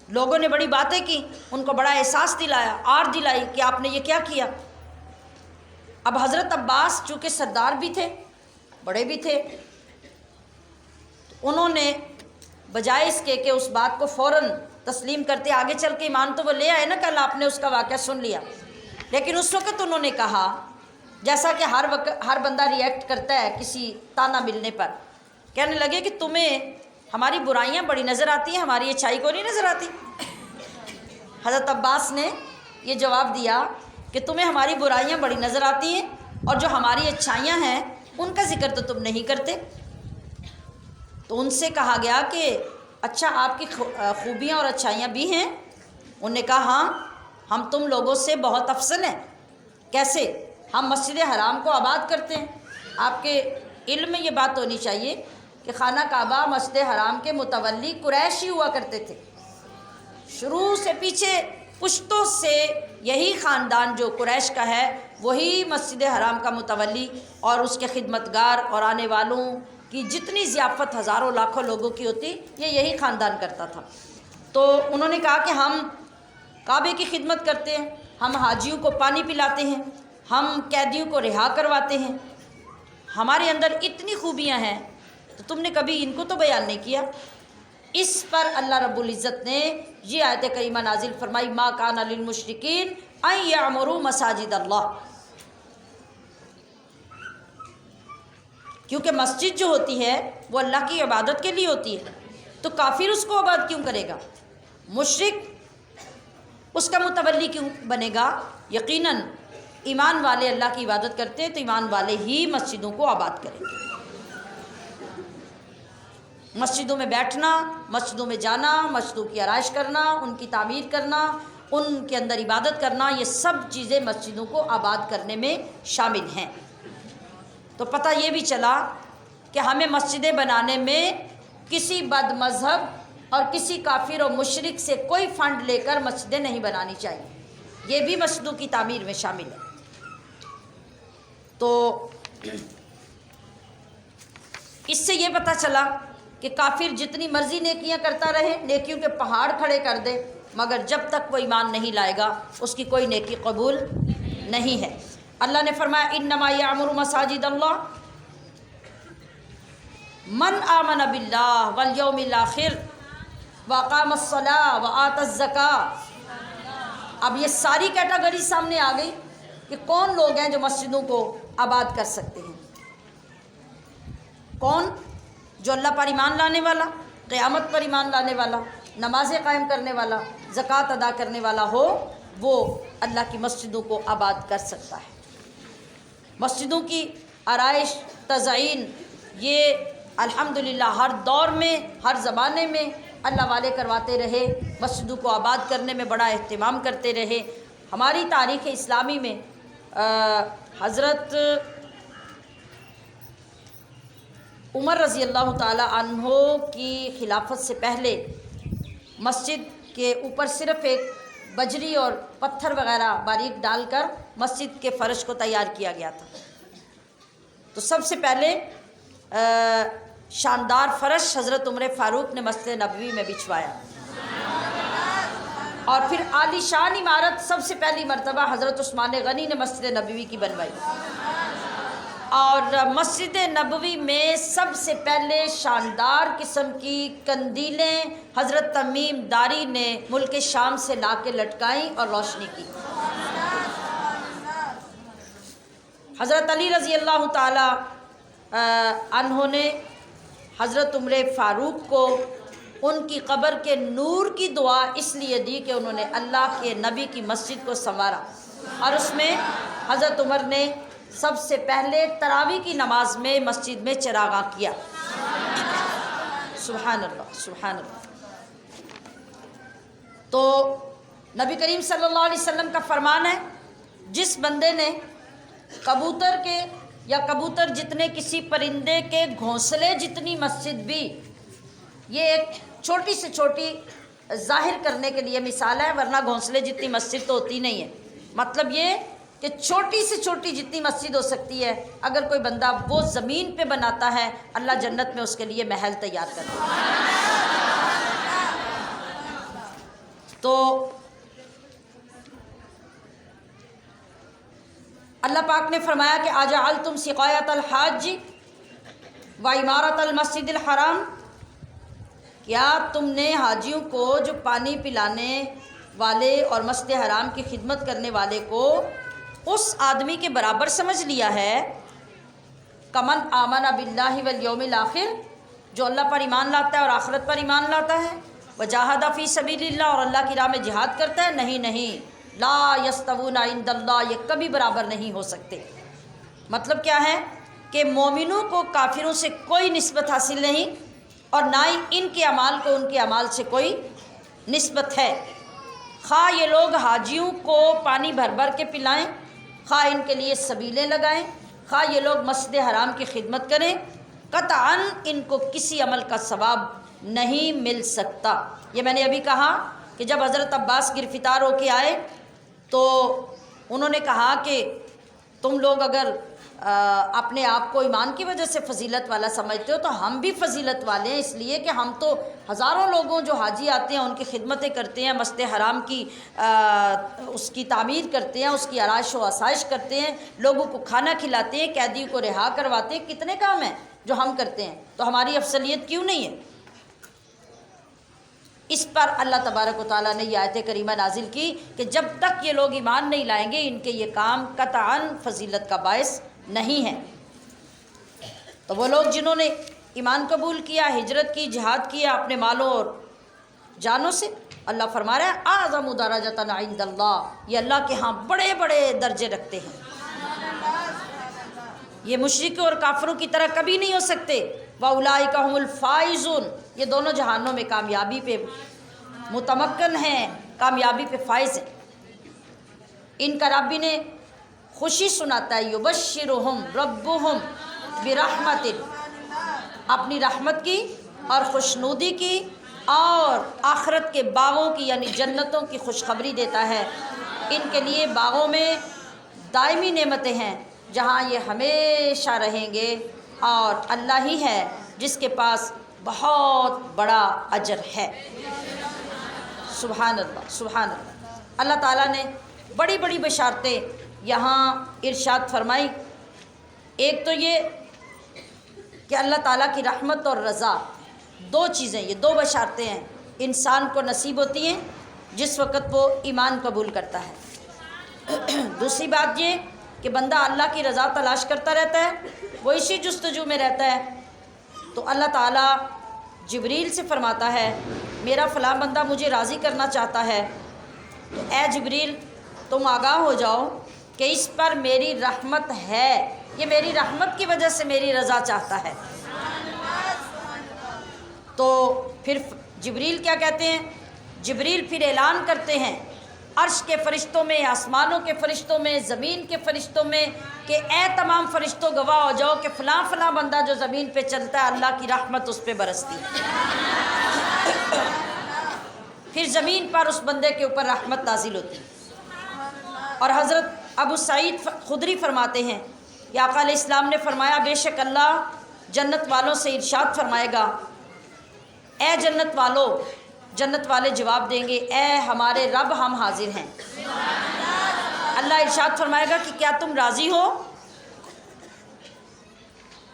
لوگوں نے بڑی باتیں کی، ان کو بڑا احساس دلایا، آر دلائی کہ آپ نے یہ کیا کیا۔ اب حضرت عباس چونکہ سردار بھی تھے، بڑے بھی تھے، انہوں نے بجائے اس کے کہ اس بات کو فوراً تسلیم کرتے، آگے چل کے ایمان تو وہ لے آئے نا، کل آپ نے اس کا واقعہ سن لیا، لیکن اس وقت انہوں نے کہا، جیسا کہ ہر بندہ ریئیکٹ کرتا ہے کسی تانا ملنے پر، کہنے لگے کہ تمہیں ہماری برائیاں بڑی نظر آتی ہیں، ہماری اچھائی کو نہیں نظر آتی۔ حضرت عباس نے یہ جواب دیا کہ تمہیں ہماری برائیاں بڑی نظر آتی ہیں اور جو ہماری اچھائیاں ہیں ان کا ذکر تو تم نہیں کرتے۔ تو ان سے کہا گیا کہ اچھا آپ کی خوبیاں اور اچھائیاں بھی ہیں؟ انہوں نے کہا ہاں، ہم تم لوگوں سے بہت افضل ہیں۔ کیسے؟ ہم مسجد حرام کو آباد کرتے ہیں۔ آپ کے علم میں یہ بات ہونی چاہیے کہ خانہ کعبہ مسجد حرام کے متولی قریشی ہوا کرتے تھے، شروع سے پیچھے پشتوں سے یہی خاندان جو قریش کا ہے وہی مسجد حرام کا متولی اور اس کے خدمتگار اور آنے والوں کی جتنی ضیافت ہزاروں لاکھوں لوگوں کی ہوتی یہ یہی خاندان کرتا تھا۔ تو انہوں نے کہا کہ ہم کعبے کی خدمت کرتے ہیں، ہم حاجیوں کو پانی پلاتے ہیں، ہم قیدیوں کو رہا کرواتے ہیں، ہمارے اندر اتنی خوبیاں ہیں، تو تم نے کبھی ان کو تو بیان نہیں کیا۔ اس پر اللہ رب العزت نے یہ آیت کریمہ نازل فرمائی، ما کان للمشرکین ان یعمروا مساجد اللہ، کیونکہ مسجد جو ہوتی ہے وہ اللہ کی عبادت کے لیے ہوتی ہے، تو کافر اس کو آباد کیوں کرے گا؟ مشرک اس کا متولی کیوں بنے گا؟ یقیناً ایمان والے اللہ کی عبادت کرتے ہیں تو ایمان والے ہی مسجدوں کو آباد کریں گے۔ مسجدوں میں بیٹھنا، مسجدوں میں جانا، مسجدوں کی آرائش کرنا، ان کی تعمیر کرنا، ان کے اندر عبادت کرنا، یہ سب چیزیں مسجدوں کو آباد کرنے میں شامل ہیں۔ تو پتہ یہ بھی چلا کہ ہمیں مسجدیں بنانے میں کسی بد مذہب اور کسی کافر و مشرک سے کوئی فنڈ لے کر مسجدیں نہیں بنانی چاہیے، یہ بھی مسجدوں کی تعمیر میں شامل ہے۔ تو اس سے یہ پتہ چلا کہ کافر جتنی مرضی نیکیاں کرتا رہے، نیکیوں کے پہاڑ کھڑے کر دے، مگر جب تک وہ ایمان نہیں لائے گا اس کی کوئی نیکی قبول نہیں ہے۔ اللہ نے فرمایا انما یعمر مساجد اللہ من آمن باللہ والیوم الآخر واقام الصلاۃ وآت الزکاۃ۔ اب یہ ساری کیٹیگری سامنے آ گئی کہ کون لوگ ہیں جو مسجدوں کو آباد کر سکتے ہیں۔ کون؟ جو اللہ پر ایمان لانے والا، قیامت پر ایمان لانے والا، نمازیں قائم کرنے والا، زکوٰۃ ادا کرنے والا ہو، وہ اللہ کی مسجدوں کو آباد کر سکتا ہے۔ مسجدوں کی آرائش، تزئین، یہ الحمدللہ ہر دور میں ہر زمانے میں اللہ والے کرواتے رہے، مسجدوں کو آباد کرنے میں بڑا اہتمام کرتے رہے۔ ہماری تاریخ اسلامی میں حضرت عمر رضی اللہ تعالی عنہ کی خلافت سے پہلے مسجد کے اوپر صرف ایک بجری اور پتھر وغیرہ باریک ڈال کر مسجد کے فرش کو تیار کیا گیا تھا۔ تو سب سے پہلے شاندار فرش حضرت عمر فاروق نے مسجد نبوی میں بچھوایا، اور پھر عالی شان عمارت سب سے پہلی مرتبہ حضرت عثمان غنی نے مسجد نبوی کی بنوائی، اور مسجد نبوی میں سب سے پہلے شاندار قسم کی قندیلیں حضرت تمیم داری نے ملک شام سے لا کے لٹکائیں اور روشنی کی۔ حضرت علی رضی اللہ تعالی عنہ نے حضرت عمر فاروق کو ان کی قبر کے نور کی دعا اس لیے دی کہ انہوں نے اللہ کے نبی کی مسجد کو سنوارا، اور اس میں حضرت عمر نے سب سے پہلے تراویح کی نماز میں مسجد میں چراغاں کیا۔ سبحان اللہ، سبحان اللہ۔ تو نبی کریم صلی اللہ علیہ وسلم کا فرمان ہے، جس بندے نے کبوتر کے یا کبوتر جتنے کسی پرندے کے گھونسلے جتنی مسجد بھی، یہ ایک چھوٹی سے چھوٹی ظاہر کرنے کے لیے مثال ہے، ورنہ گھونسلے جتنی مسجد تو ہوتی نہیں ہے، مطلب یہ کہ چھوٹی سے چھوٹی جتنی مسجد ہو سکتی ہے اگر کوئی بندہ وہ زمین پہ بناتا ہے، اللہ جنت میں اس کے لیے محل تیار کرتا ہے۔ تو اللہ پاک نے فرمایا کہ اجعلتم سقایۃ الحاج و عمارۃ المسجد الحرام، کیا تم نے حاجیوں کو جو پانی پلانے والے اور مسجد حرام کی خدمت کرنے والے کو اس آدمی کے برابر سمجھ لیا ہے، کمن آمن باللہ والیوم الآخر، جو اللہ پر ایمان لاتا ہے اور آخرت پر ایمان لاتا ہے، وجاہد فی سبیل اللہ، اور اللہ کی راہ میں جہاد کرتا ہے؟ نہیں نہیں، لا یستوون عند اللہ، یہ کبھی برابر نہیں ہو سکتے۔ مطلب کیا ہے کہ مومنوں کو کافروں سے کوئی نسبت حاصل نہیں، اور نہ ہی ان کے اعمال کو ان کے اعمال سے کوئی نسبت ہے۔ خواہ یہ لوگ حاجیوں کو پانی بھر بھر کے پلائیں، خواہ ان کے لیے سبیلیں لگائیں، خواہ یہ لوگ مسجد حرام کی خدمت کریں، قطعاً ان کو کسی عمل کا ثواب نہیں مل سکتا۔ یہ میں نے ابھی کہا کہ جب حضرت عباس گرفتار ہو کے آئے تو انہوں نے کہا کہ تم لوگ اگر اپنے آپ کو ایمان کی وجہ سے فضیلت والا سمجھتے ہو تو ہم بھی فضیلت والے ہیں، اس لیے کہ ہم تو ہزاروں لوگوں جو حاجی آتے ہیں ان کی خدمتیں کرتے ہیں، مسجد حرام کی اس کی تعمیر کرتے ہیں، اس کی آرائش و آسائش کرتے ہیں، لوگوں کو کھانا کھلاتے ہیں، قیدیوں کو رہا کرواتے ہیں، کتنے کام ہیں جو ہم کرتے ہیں، تو ہماری افضلیت کیوں نہیں ہے؟ اس پر اللہ تبارک و تعالیٰ نے یہ آیت کریمہ نازل کی کہ جب تک یہ لوگ ایمان نہیں لائیں گے ان کے یہ کام قطعاً فضیلت کا باعث نہیں ہے۔ تو وہ لوگ جنہوں نے ایمان قبول کیا، ہجرت کی، جہاد کیا اپنے مالوں اور جانوں سے، اللہ فرما رہا ہے اعظم درجۃ عند اللہ، یہ اللہ کے ہاں بڑے بڑے درجے رکھتے ہیں، یہ مشرکوں اور کافروں کی طرح کبھی نہیں ہو سکتے۔ وَأُولَٰئِكَ هُمُ الْفَائِزُونَ، یہ دونوں جہانوں میں کامیابی پہ متمکن ہیں، کامیابی پہ فائز ہیں۔ ان کا رب نے خوشی سناتا ہے، یبشرہم ربہم برحمت، اپنی رحمت کی اور خوشنودی کی اور آخرت کے باغوں کی یعنی جنتوں کی خوشخبری دیتا ہے۔ ان کے لیے باغوں میں دائمی نعمتیں ہیں جہاں یہ ہمیشہ رہیں گے، اور اللہ ہی ہے جس کے پاس بہت بڑا اجر ہے۔ سبحان اللہ، سبحان اللہ۔ اللہ تعالیٰ نے بڑی بڑی بشارتیں یہاں ارشاد فرمائی۔ ایک تو یہ کہ اللہ تعالیٰ کی رحمت اور رضا، دو چیزیں، یہ دو بشارتیں ہیں انسان کو نصیب ہوتی ہیں جس وقت وہ ایمان قبول کرتا ہے۔ دوسری بات یہ کہ بندہ اللہ کی رضا تلاش کرتا رہتا ہے، وہ اسی جستجو میں رہتا ہے، تو اللہ تعالیٰ جبریل سے فرماتا ہے میرا فلاں بندہ مجھے راضی کرنا چاہتا ہے، تو اے جبریل تم آگاہ ہو جاؤ کہ اس پر میری رحمت ہے، یہ میری رحمت کی وجہ سے میری رضا چاہتا ہے۔ تو پھر جبریل کیا کہتے ہیں؟ جبریل پھر اعلان کرتے ہیں عرش کے فرشتوں میں، آسمانوں کے فرشتوں میں، زمین کے فرشتوں میں کہ اے تمام فرشتوں گواہ ہو جاؤ کہ فلاں فلاں بندہ جو زمین پہ چلتا ہے اللہ کی رحمت اس پہ برستی ہے۔ پھر زمین پر اس بندے کے اوپر رحمت نازل ہوتی ہے۔ اور حضرت ابو سعید خدری فرماتے ہیں کہ آقا علیہ السلام نے فرمایا بے شک اللہ جنت والوں سے ارشاد فرمائے گا، اے جنت والو، جنت والے جواب دیں گے اے ہمارے رب ہم حاضر ہیں۔ اللہ ارشاد فرمائے گا کہ کیا تم راضی ہو؟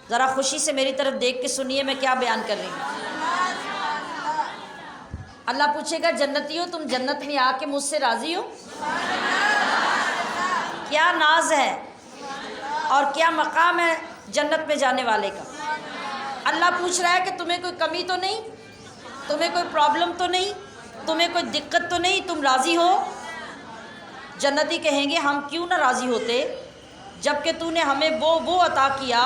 ذرا خوشی سے میری طرف دیکھ کے سنیے میں کیا بیان کر رہی ہوں۔ اللہ پوچھے گا جنتی ہو تم جنت میں آ کے مجھ سے راضی ہو؟ کیا ناز ہے اور کیا مقام ہے جنت میں جانے والے کا۔ اللہ پوچھ رہا ہے کہ تمہیں کوئی کمی تو نہیں، تمہیں کوئی پرابلم تو نہیں، تمہیں کوئی دقت تو نہیں، تم راضی ہو؟ جنتی کہیں گے ہم کیوں نہ راضی ہوتے جبکہ تو نے ہمیں وہ عطا کیا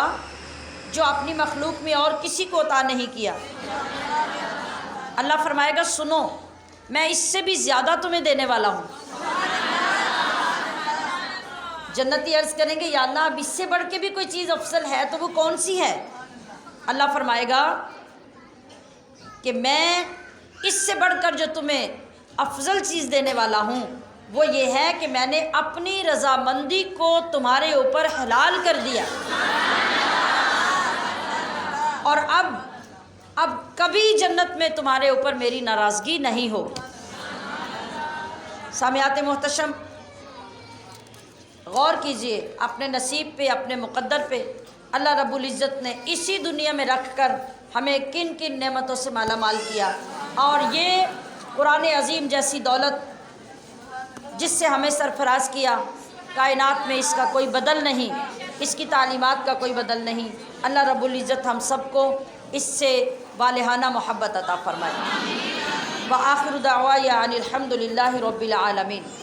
جو اپنی مخلوق میں اور کسی کو عطا نہیں کیا۔ اللہ فرمائے گا سنو میں اس سے بھی زیادہ تمہیں دینے والا ہوں۔ جنتی عرض کریں گے یا اللہ اب اس سے بڑھ کے بھی کوئی چیز افضل ہے تو وہ کون سی ہے؟ اللہ فرمائے گا کہ میں اس سے بڑھ کر جو تمہیں افضل چیز دینے والا ہوں وہ یہ ہے کہ میں نے اپنی رضامندی کو تمہارے اوپر حلال کر دیا، اور اب کبھی جنت میں تمہارے اوپر میری ناراضگی نہیں ہوگی۔ سامعات محتشم غور کیجئے اپنے نصیب پہ، اپنے مقدر پہ اللہ رب العزت نے اسی دنیا میں رکھ کر ہمیں کن کن نعمتوں سے مالا مال کیا، اور یہ قرآن عظیم جیسی دولت جس سے ہمیں سرفراز کیا، کائنات میں اس کا کوئی بدل نہیں، اس کی تعلیمات کا کوئی بدل نہیں۔ اللہ رب العزت ہم سب کو اس سے والہانہ محبت عطا فرمائے۔ وآخر دعوایا ان الحمد للہ رب العالمین۔